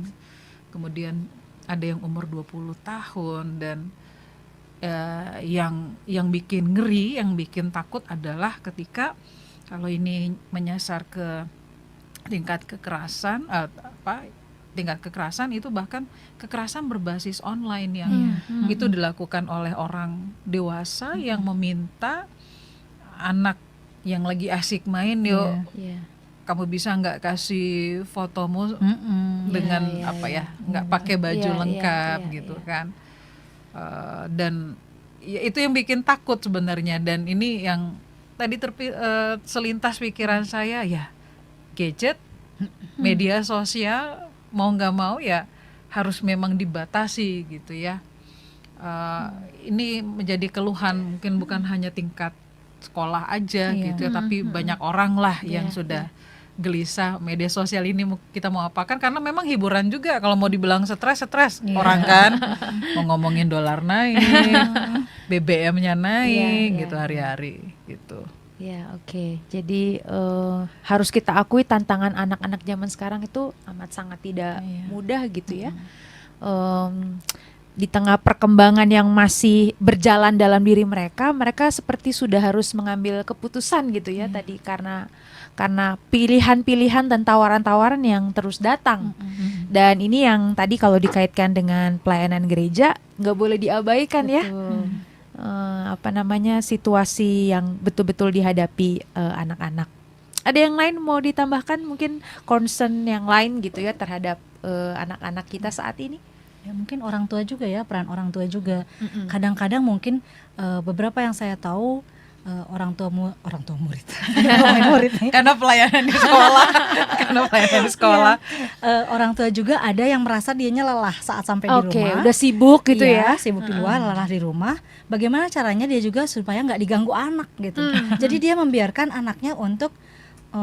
[SPEAKER 2] kemudian ada yang umur 20 tahun, dan yang bikin ngeri, yang bikin takut adalah ketika kalau ini menyasar ke tingkat kekerasan, tingkat kekerasan itu bahkan kekerasan berbasis online yang itu dilakukan oleh orang dewasa yang meminta anak yang lagi asik main, yuk kamu bisa nggak kasih fotomu dengan nggak pakai baju lengkap gitu kan. Dan ya, itu yang bikin takut sebenarnya. Dan ini yang tadi selintas pikiran saya, ya gadget, media sosial mau nggak mau ya harus memang dibatasi gitu ya. Ini menjadi keluhan mungkin bukan hanya tingkat sekolah aja gitu ya, tapi banyak orang lah yang sudah gelisah. Media sosial ini kita mau apakan, karena memang hiburan juga. Kalau mau dibilang stres orang kan mau ngomongin dolar naik, BBM-nya naik gitu hari-hari gitu.
[SPEAKER 1] Ya, oke. Jadi harus kita akui tantangan anak-anak zaman sekarang itu amat sangat tidak mudah gitu ya. Di tengah perkembangan yang masih berjalan dalam diri mereka seperti sudah harus mengambil keputusan gitu ya tadi, karena pilihan-pilihan dan tawaran-tawaran yang terus datang. Dan ini yang tadi kalau dikaitkan dengan pelayanan gereja nggak boleh diabaikan. Betul. Ya. Situasi yang betul-betul dihadapi anak-anak. Ada yang lain mau ditambahkan, mungkin concern yang lain gitu ya terhadap anak-anak kita saat ini?
[SPEAKER 3] Ya, mungkin orang tua juga ya, peran orang tua juga. Kadang-kadang mungkin beberapa yang saya tahu orang tua murid
[SPEAKER 2] karena pelayanan di sekolah
[SPEAKER 3] orang tua juga ada yang merasa dianya lelah saat sampai di rumah,
[SPEAKER 1] udah sibuk gitu
[SPEAKER 3] sibuk di luar, lelah di rumah. Bagaimana caranya dia juga supaya nggak diganggu anak gitu. Jadi dia membiarkan anaknya untuk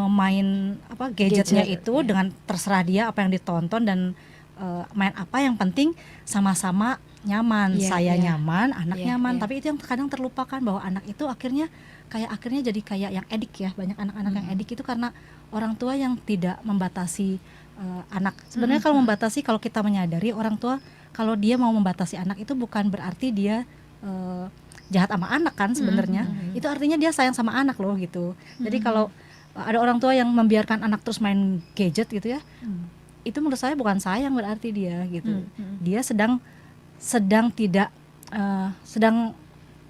[SPEAKER 3] main gadgetnya itu dengan terserah dia apa yang ditonton dan main apa, yang penting sama-sama nyaman,
[SPEAKER 1] Iya,
[SPEAKER 3] saya
[SPEAKER 1] iya.
[SPEAKER 3] nyaman, anak
[SPEAKER 1] Iya,
[SPEAKER 3] nyaman,
[SPEAKER 1] iya.
[SPEAKER 3] tapi itu yang kadang terlupakan bahwa anak itu akhirnya jadi kayak yang edik ya, banyak anak-anak yang edik itu karena orang tua yang tidak membatasi anak. Sebenarnya kalau membatasi, kalau kita menyadari orang tua kalau dia mau membatasi anak itu bukan berarti dia jahat sama anak kan sebenarnya. Itu artinya dia sayang sama anak loh gitu. Jadi kalau ada orang tua yang membiarkan anak terus main gadget gitu ya, itu menurut saya bukan sayang berarti dia gitu. Dia sedang tidak sedang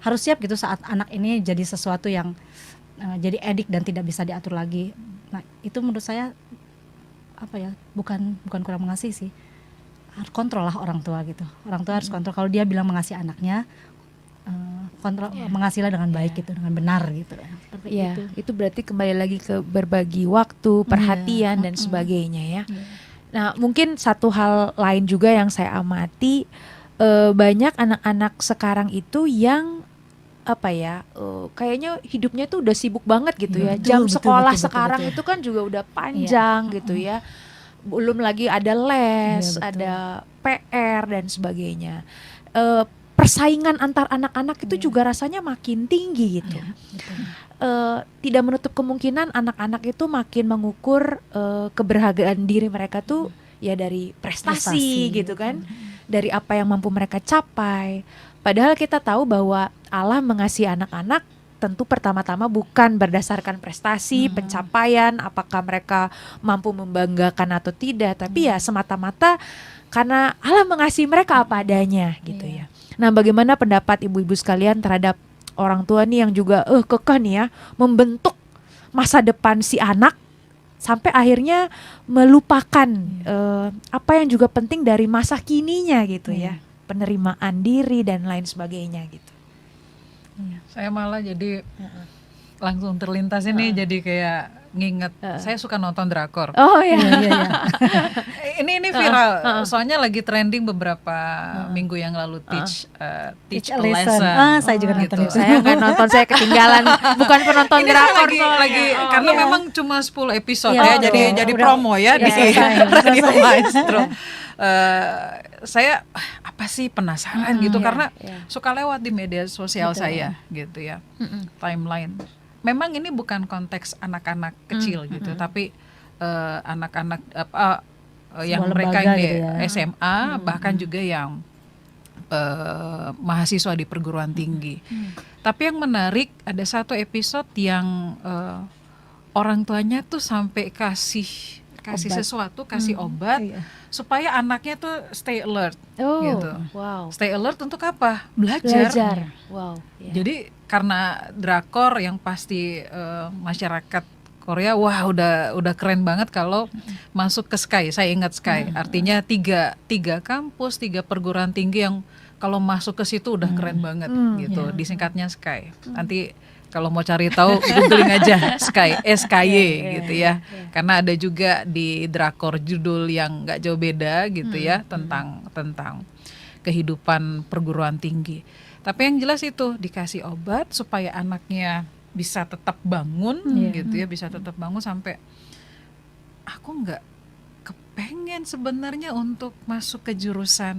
[SPEAKER 3] harus siap gitu saat anak ini jadi sesuatu yang jadi edik dan tidak bisa diatur lagi. Nah itu menurut saya apa ya, bukan kurang mengasihi sih, harus kontrol lah orang tua gitu. Orang tua harus kontrol, kalau dia bilang mengasihi anaknya, kontrol, mengasihilah dengan baik gitu, dengan benar gitu. Seperti
[SPEAKER 1] Ya,
[SPEAKER 3] itu.
[SPEAKER 1] itu berarti kembali lagi ke berbagi waktu, perhatian dan sebagainya ya. Nah, mungkin satu hal lain juga yang saya amati, banyak anak-anak sekarang itu yang apa ya, kayaknya hidupnya tuh udah sibuk banget gitu ya.
[SPEAKER 3] Betul,
[SPEAKER 1] Jam
[SPEAKER 3] betul,
[SPEAKER 1] sekolah
[SPEAKER 3] betul,
[SPEAKER 1] sekarang
[SPEAKER 3] betul.
[SPEAKER 1] itu kan juga udah panjang gitu ya. Belum lagi ada les,
[SPEAKER 3] Iya, betul.
[SPEAKER 1] ada PR dan sebagainya. Persaingan antar anak-anak itu juga rasanya makin tinggi gitu. Tidak menutup kemungkinan anak-anak itu makin mengukur keberhargaan diri mereka tuh ya dari prestasi gitu kan, dari apa yang mampu mereka capai. Padahal kita tahu bahwa Allah mengasihi anak-anak tentu pertama-tama bukan berdasarkan prestasi, pencapaian, apakah mereka mampu membanggakan atau tidak, tapi ya semata-mata karena Allah mengasihi mereka apa adanya gitu ya. Nah, bagaimana pendapat ibu-ibu sekalian terhadap orang tua nih yang juga kekeh nih ya membentuk masa depan si anak sampai akhirnya melupakan apa yang juga penting dari masa kininya gitu ya, penerimaan diri dan lain sebagainya gitu.
[SPEAKER 2] Saya malah jadi langsung terlintas ini jadi kayak nginget, saya suka nonton drakor.
[SPEAKER 1] Oh ya.
[SPEAKER 2] Ini viral, soalnya lagi trending beberapa minggu yang lalu, teach a lesson.
[SPEAKER 3] Saya juga nonton itu.
[SPEAKER 1] Saya nggak nonton, saya ketinggalan, bukan penonton
[SPEAKER 2] Ini
[SPEAKER 1] drakor
[SPEAKER 2] lagi karena memang cuma 10 episode ya, jadi
[SPEAKER 3] udah
[SPEAKER 2] promo ya di Radio Maestro. Saya apa sih penasaran gitu karena suka lewat di media sosial saya gitu ya, timeline. Memang ini bukan konteks anak-anak kecil gitu, tapi anak-anak yang mereka yang di
[SPEAKER 3] gitu ya.
[SPEAKER 2] SMA bahkan juga yang mahasiswa di perguruan tinggi. Tapi yang menarik ada satu episode yang orang tuanya tuh sampai kasih sesuatu, kasih obat supaya anaknya tuh stay alert gitu.
[SPEAKER 1] Wow.
[SPEAKER 2] Stay alert untuk apa? Belajar.
[SPEAKER 1] Wow.
[SPEAKER 2] Jadi karena drakor yang pasti masyarakat Korea, wah udah keren banget kalau masuk ke SKY. Saya ingat SKY, artinya tiga kampus, 3 perguruan tinggi yang kalau masuk ke situ udah keren banget gitu. Disingkatnya SKY. Nanti kalau mau cari tahu googling aja SKY gitu ya. Karena ada juga di drakor judul yang nggak jauh beda gitu ya, tentang kehidupan perguruan tinggi. Tapi yang jelas itu dikasih obat supaya anaknya bisa tetap bangun gitu ya, bisa tetap bangun sampai aku nggak kepengen sebenarnya untuk masuk ke jurusan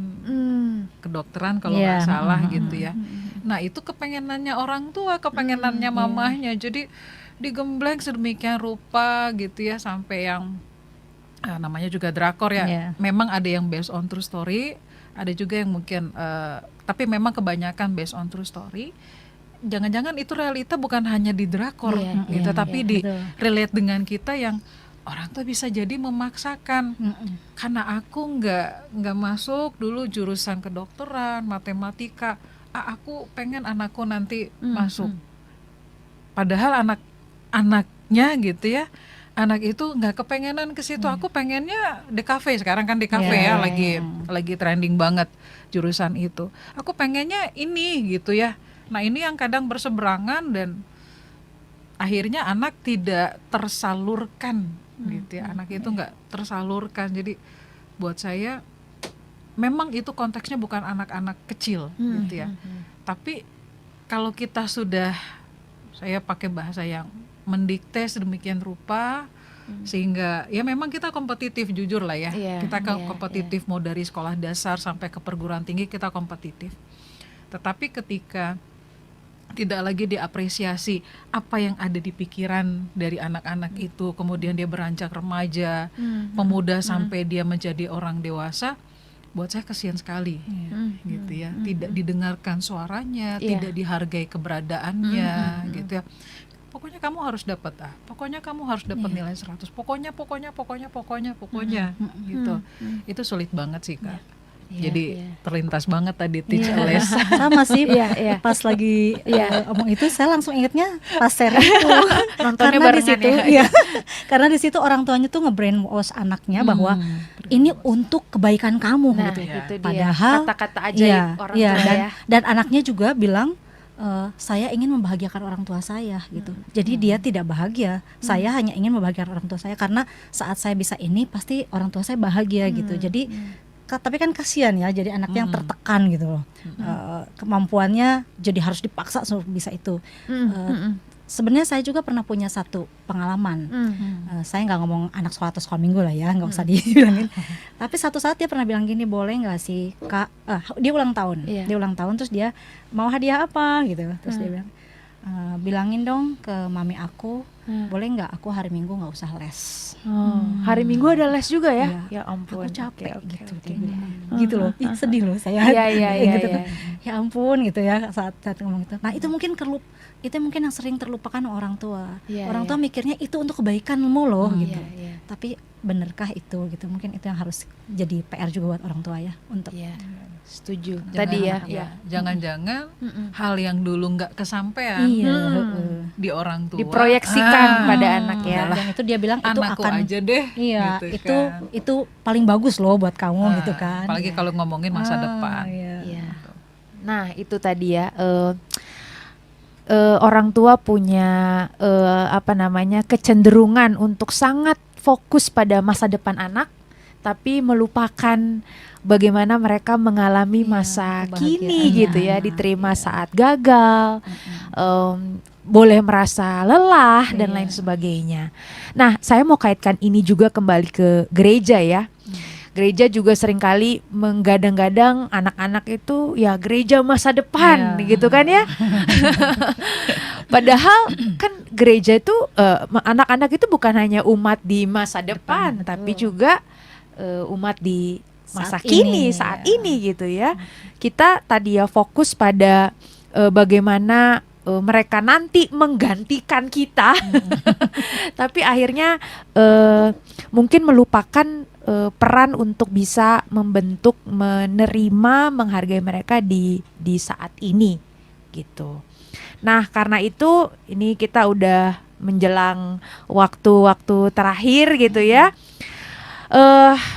[SPEAKER 2] kedokteran kalau nggak salah gitu ya. Nah itu kepengenannya orang tua, kepengenannya mamahnya, jadi digembleng sedemikian rupa gitu ya, sampai yang namanya juga drakor ya. Memang ada yang based on true story, ada juga yang mungkin tapi memang kebanyakan based on true story. Jangan-jangan itu realita bukan hanya di drakor gitu, tapi di relate dengan kita yang orang tuh bisa jadi memaksakan. Karena aku nggak masuk dulu jurusan kedokteran, matematika, aku pengen anakku nanti masuk. Padahal anaknya gitu ya, anak itu nggak kepengenan ke situ. Aku pengennya DKV, sekarang kan DKV lagi trending banget jurusan itu. Aku pengennya ini gitu ya. Nah ini yang kadang berseberangan dan akhirnya anak tidak tersalurkan gitu ya. Anak itu nggak tersalurkan. Jadi buat saya memang itu konteksnya bukan anak-anak kecil gitu ya. Tapi kalau kita sudah, saya pakai bahasa yang mendikte sedemikian rupa, Sehingga ya memang kita kompetitif, jujur lah ya.
[SPEAKER 4] Iya,
[SPEAKER 2] Kita
[SPEAKER 4] iya,
[SPEAKER 2] kompetitif mau dari sekolah dasar sampai ke perguruan tinggi kita kompetitif. Tetapi ketika tidak lagi diapresiasi apa yang ada di pikiran dari anak-anak itu, kemudian dia beranjak remaja, pemuda sampai dia menjadi orang dewasa, buat saya kasihan sekali, gitu ya. Tidak didengarkan suaranya,
[SPEAKER 4] Iya.
[SPEAKER 2] tidak dihargai keberadaannya, gitu ya. Pokoknya kamu harus dapat A, pokoknya kamu harus dapat nilai 100, pokoknya, gitu. Itu sulit banget sih, Kak. Jadi terlintas banget tadi teach a lesson.
[SPEAKER 3] Sama sih,
[SPEAKER 4] Iya.
[SPEAKER 3] pas lagi omong itu saya langsung ingetnya pas share itu.
[SPEAKER 4] Nontonnya
[SPEAKER 3] Karena di
[SPEAKER 4] barengan
[SPEAKER 3] situ,
[SPEAKER 4] ya.
[SPEAKER 3] iya. Karena di situ orang tuanya tuh nge-brainwash anaknya bahwa ini untuk kebaikan kamu
[SPEAKER 4] Nah,
[SPEAKER 3] gitu.
[SPEAKER 4] itu dia.
[SPEAKER 3] Padahal
[SPEAKER 4] Kata-kata ajaib orang tua
[SPEAKER 3] dan,
[SPEAKER 4] ya.
[SPEAKER 3] dan anaknya juga bilang saya ingin membahagiakan orang tua saya gitu. Jadi dia tidak bahagia. Saya hanya ingin membahagiakan orang tua saya karena saat saya bisa ini pasti orang tua saya bahagia gitu. Jadi tapi kan kasihan ya, jadi anaknya yang tertekan gitu loh. Kemampuannya jadi harus dipaksa supaya bisa itu. Sebenarnya saya juga pernah punya satu pengalaman. Saya nggak ngomong anak sekolah minggu lah ya, nggak usah dibilangin. Tapi satu saat dia pernah bilang gini, boleh nggak sih Kak, dia ulang tahun.
[SPEAKER 4] Iya.
[SPEAKER 3] Dia ulang tahun terus dia mau hadiah apa gitu. Terus dia bilang, bilangin dong ke mami aku, boleh nggak aku hari Minggu nggak usah les.
[SPEAKER 4] Hari Minggu ada les juga ya?
[SPEAKER 3] Iya.
[SPEAKER 4] Ya ampun.
[SPEAKER 3] Aku capek
[SPEAKER 4] Oke,
[SPEAKER 3] gitu.
[SPEAKER 4] oke.
[SPEAKER 3] Dia bilang. Gitu loh. Ih, sedih loh saya.
[SPEAKER 4] Iya.
[SPEAKER 3] gitu. Ya ampun gitu ya saat ngomong itu. Nah, itu mungkin yang sering terlupakan orang tua.
[SPEAKER 4] Iya,
[SPEAKER 3] Orang
[SPEAKER 4] iya.
[SPEAKER 3] tua mikirnya itu untuk kebaikanmu loh gitu.
[SPEAKER 4] Iya.
[SPEAKER 3] Tapi benerkah itu gitu? Mungkin itu yang harus jadi PR juga buat orang tua ya untuk
[SPEAKER 4] Iya. Setuju.
[SPEAKER 2] Jangan-
[SPEAKER 4] Tadi ya.
[SPEAKER 2] Jangan-jangan hal yang dulu nggak kesampaian
[SPEAKER 3] Iya,
[SPEAKER 2] di orang tua
[SPEAKER 4] Diproyeksikan pada anak ya.
[SPEAKER 3] dan itu dia bilang itu
[SPEAKER 2] anakku
[SPEAKER 3] akan
[SPEAKER 2] aja deh,
[SPEAKER 3] iya,
[SPEAKER 2] gitu kan.
[SPEAKER 3] itu paling bagus loh buat kamu
[SPEAKER 2] Nah,
[SPEAKER 3] gitu kan.
[SPEAKER 2] apalagi kalau ngomongin masa depan.
[SPEAKER 3] Iya.
[SPEAKER 4] Iya. Nah, itu tadi ya. Orang tua punya kecenderungan untuk sangat fokus pada masa depan anak, tapi melupakan bagaimana mereka mengalami masa kini
[SPEAKER 3] kebahagiaan.
[SPEAKER 4] gitu ya, diterima saat gagal, boleh merasa lelah dan lain sebagainya. Nah, saya mau kaitkan ini juga kembali ke gereja ya. Gereja juga seringkali menggadang-gadang anak-anak itu ya gereja masa depan gitu kan ya. Padahal kan gereja itu anak-anak itu bukan hanya umat di masa depan, tapi juga umat di masa
[SPEAKER 3] Saat
[SPEAKER 4] kini,
[SPEAKER 3] ini,
[SPEAKER 4] saat ini gitu ya. Kita tadi ya fokus pada bagaimana mereka nanti menggantikan kita, tapi akhirnya mungkin melupakan peran untuk bisa membentuk, menerima, menghargai mereka di saat ini gitu. Nah, karena itu ini kita udah menjelang waktu-waktu terakhir gitu ya.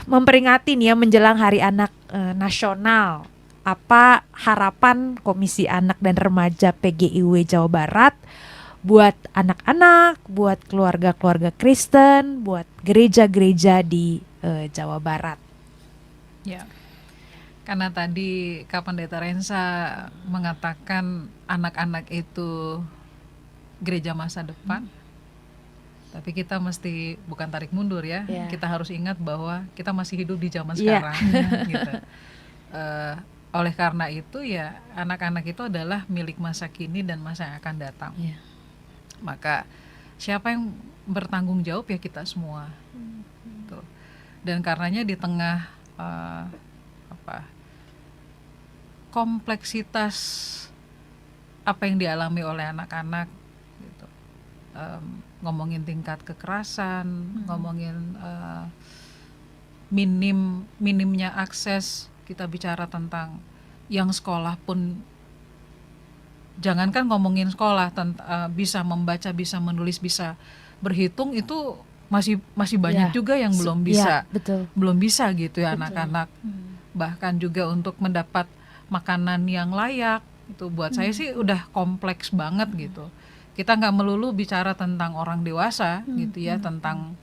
[SPEAKER 4] Memperingati nih ya menjelang Hari Anak Nasional. Apa harapan Komisi Anak dan Remaja PGIW Jawa Barat buat anak-anak, buat keluarga-keluarga Kristen, buat gereja-gereja di Jawa Barat?
[SPEAKER 2] Ya, karena tadi Kak Pendeta Rensa mengatakan anak-anak itu gereja masa depan, tapi kita mesti bukan tarik mundur ya.
[SPEAKER 4] Ya.
[SPEAKER 2] Kita harus ingat bahwa kita masih hidup di zaman
[SPEAKER 4] Iya.
[SPEAKER 2] sekarang. Gitu. Oleh karena itu ya anak-anak itu adalah milik masa kini dan masa yang akan datang.
[SPEAKER 4] Iya.
[SPEAKER 2] Maka siapa yang bertanggung jawab ya kita semua. Tuh. Dan karenanya di tengah kompleksitas apa yang dialami oleh anak-anak, gitu. Ngomongin tingkat kekerasan, ngomongin minimnya akses, kita bicara tentang yang sekolah pun, jangankan ngomongin sekolah, bisa membaca, bisa menulis, bisa berhitung, itu masih banyak
[SPEAKER 4] Ya.
[SPEAKER 2] juga yang belum
[SPEAKER 4] Ya,
[SPEAKER 2] bisa,
[SPEAKER 4] betul.
[SPEAKER 2] gitu ya anak-anak. Bahkan juga untuk mendapat makanan yang layak, itu buat saya sih udah kompleks banget gitu. Kita nggak melulu bicara tentang orang dewasa gitu ya, tentang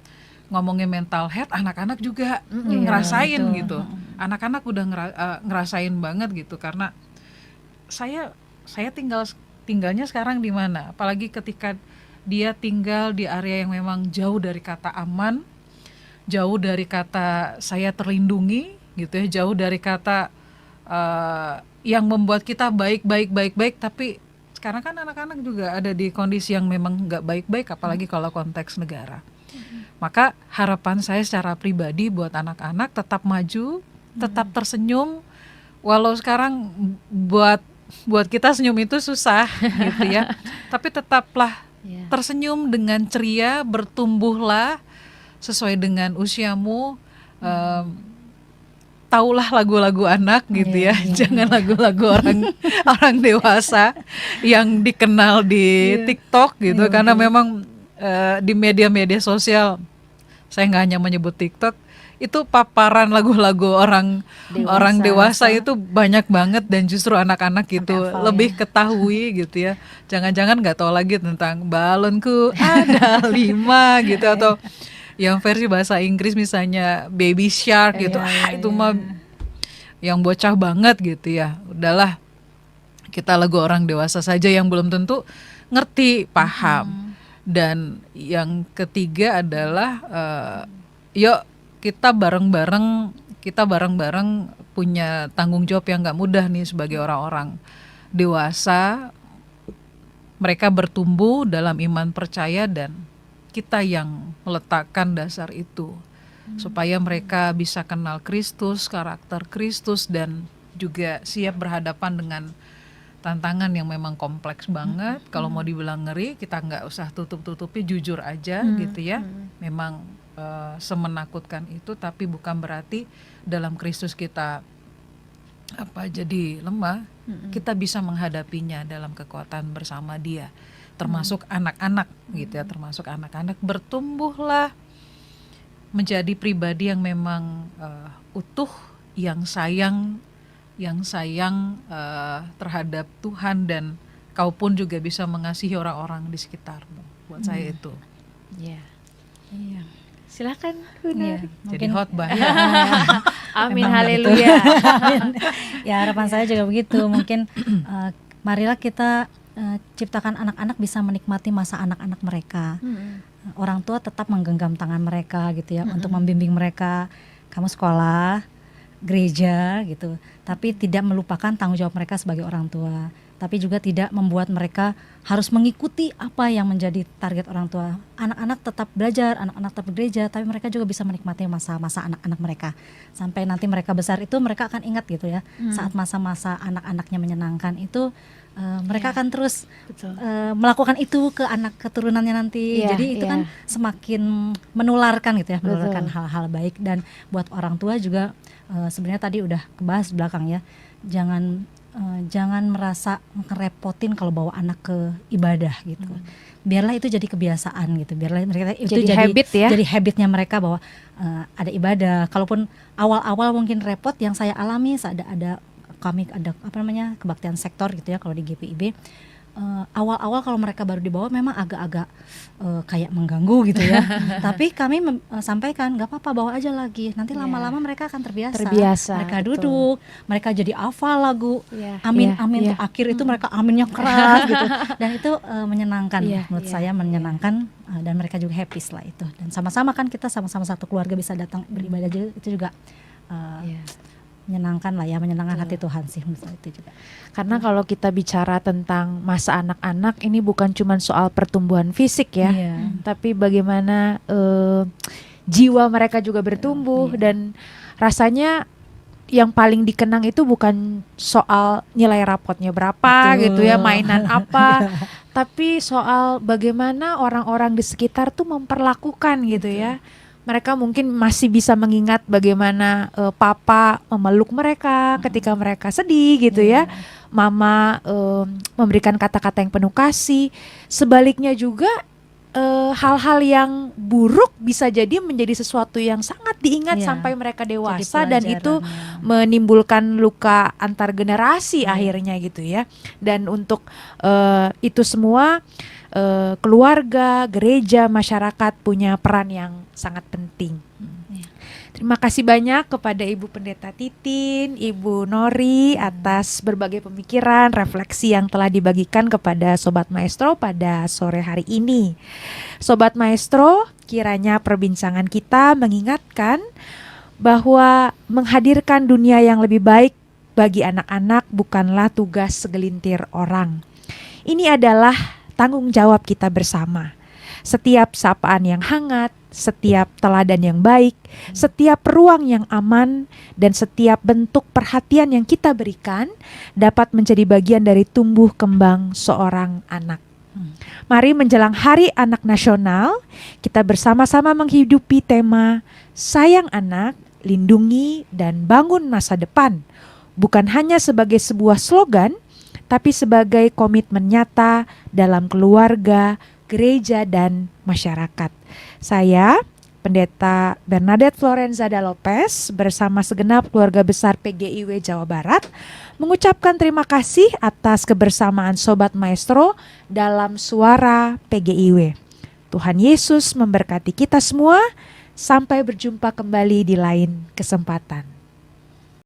[SPEAKER 2] ngomongin mental health, anak-anak juga ngerasain gitu. Anak-anak udah ngerasain banget gitu, karena saya tinggalnya sekarang di mana, apalagi ketika dia tinggal di area yang memang jauh dari kata aman, jauh dari kata saya terlindungi gitu ya, jauh dari kata yang membuat kita baik, tapi sekarang kan anak-anak juga ada di kondisi yang memang nggak baik-baik, apalagi kalau konteks negara. Maka harapan saya secara pribadi buat anak-anak tetap maju, tetap tersenyum, walau sekarang buat kita senyum itu susah gitu ya, tapi tetaplah tersenyum dengan ceria, bertumbuhlah sesuai dengan usiamu. Taulah lagu-lagu anak gitu ya, jangan lagu-lagu orang dewasa yang dikenal di TikTok gitu, karena memang di media-media sosial, saya nggak hanya menyebut TikTok, itu paparan lagu-lagu orang dewasa itu banyak banget, dan justru anak-anak itu lebih ketahui gitu ya. Jangan-jangan nggak tahu lagi tentang balonku ada 5 gitu, atau yang versi bahasa Inggris misalnya Baby Shark gitu, itu mah yang bocah banget gitu ya. Udahlah, kita lagu orang dewasa saja yang belum tentu ngerti, paham. Dan yang ketiga adalah yuk kita bareng-bareng punya tanggung jawab yang gak mudah nih sebagai orang-orang dewasa. Mereka bertumbuh dalam iman percaya, dan kita yang meletakkan dasar itu supaya mereka bisa kenal Kristus, karakter Kristus, dan juga siap berhadapan dengan tantangan yang memang kompleks banget. Kalau mau dibilang ngeri, kita nggak usah tutup-tutupi, jujur aja gitu ya. Memang semenakutkan itu, tapi bukan berarti dalam Kristus kita jadi lemah. Kita bisa menghadapinya dalam kekuatan bersama Dia. Termasuk anak-anak gitu ya, termasuk anak-anak, bertumbuhlah menjadi pribadi yang memang utuh, yang sayang terhadap Tuhan, dan kau pun juga bisa mengasihi orang-orang di sekitarmu. Buat saya itu.
[SPEAKER 4] Iya.
[SPEAKER 3] Iya.
[SPEAKER 4] Silakan.
[SPEAKER 2] Jadi khotbah.
[SPEAKER 4] Amin,
[SPEAKER 3] Memang
[SPEAKER 4] haleluya.
[SPEAKER 3] Ya, harapan saya juga begitu. Mungkin marilah kita ciptakan anak-anak bisa menikmati masa anak-anak mereka. Orang tua tetap menggenggam tangan mereka gitu ya, untuk membimbing mereka. Kamu sekolah, gereja gitu, tapi tidak melupakan tanggung jawab mereka sebagai orang tua, tapi juga tidak membuat mereka harus mengikuti apa yang menjadi target orang tua. Anak-anak tetap belajar, anak-anak tetap gereja, tapi mereka juga bisa menikmati masa-masa anak-anak mereka. Sampai nanti mereka besar itu mereka akan ingat gitu ya, saat masa-masa anak-anaknya menyenangkan itu, mereka akan terus melakukan itu ke anak keturunannya nanti. Jadi itu kan semakin menularkan gitu ya, menularkan hal-hal baik. Dan buat orang tua juga sebenarnya tadi udah kebahas di belakang ya, jangan merasa ngerepotin kalau bawa anak ke ibadah gitu. Biarlah itu jadi kebiasaan gitu. Biarlah mereka itu jadi
[SPEAKER 4] habit ya.
[SPEAKER 3] Jadi habitnya mereka bahwa ada ibadah. Kalaupun awal-awal mungkin repot, yang saya alami kami ada kebaktian sektor gitu ya kalau di GPIB. Awal-awal kalau mereka baru dibawa memang agak-agak kayak mengganggu gitu ya. Tapi kami sampaikan, nggak apa-apa, bawa aja lagi. Nanti lama-lama mereka akan terbiasa. Mereka duduk, mereka jadi hafal lagu. Amin. Untuk akhir itu mereka aminnya keras gitu. Dan itu menyenangkan, menurut saya menyenangkan, dan mereka juga happy setelah itu. Dan sama-sama kan kita sama-sama satu keluarga bisa datang beribadah juga, itu juga menyenangkan lah ya, menyenangkan hati Tuhan sih menurut saya itu juga.
[SPEAKER 4] Karena kalau kita bicara tentang masa anak-anak, ini bukan cuma soal pertumbuhan fisik ya, tapi bagaimana jiwa mereka juga bertumbuh. Dan rasanya yang paling dikenang itu bukan soal nilai rapotnya berapa gitu ya, mainan apa, tapi soal bagaimana orang-orang di sekitar tuh memperlakukan gitu ya. Mereka mungkin masih bisa mengingat bagaimana papa memeluk mereka ketika mereka sedih gitu ya. Mama memberikan kata-kata yang penuh kasih. Sebaliknya juga hal-hal yang buruk bisa jadi menjadi sesuatu yang sangat diingat sampai mereka dewasa, dan itu menimbulkan luka antar generasi akhirnya gitu ya. Dan untuk itu semua keluarga, gereja, masyarakat punya peran yang sangat penting. Terima kasih banyak kepada Ibu Pendeta Titin, Ibu Nori atas berbagai pemikiran, refleksi yang telah dibagikan kepada Sobat Maestro pada sore hari ini. Sobat Maestro, kiranya perbincangan kita mengingatkan bahwa menghadirkan dunia yang lebih baik bagi anak-anak bukanlah tugas segelintir orang. Ini adalah tanggung jawab kita bersama. Setiap sapaan yang hangat, setiap teladan yang baik, setiap ruang yang aman, dan setiap bentuk perhatian yang kita berikan dapat menjadi bagian dari tumbuh kembang seorang anak. Mari menjelang Hari Anak Nasional, kita bersama-sama menghidupi tema Sayang Anak, Lindungi dan Bangun Masa Depan. Bukan hanya sebagai sebuah slogan, tapi sebagai komitmen nyata dalam keluarga, gereja, dan masyarakat. Saya, Pendeta Bernadette Florenzada Lopez, bersama segenap keluarga besar PGIW Jawa Barat, mengucapkan terima kasih atas kebersamaan Sobat Maestro dalam Suara PGIW. Tuhan Yesus memberkati kita semua. Sampai berjumpa kembali di lain kesempatan.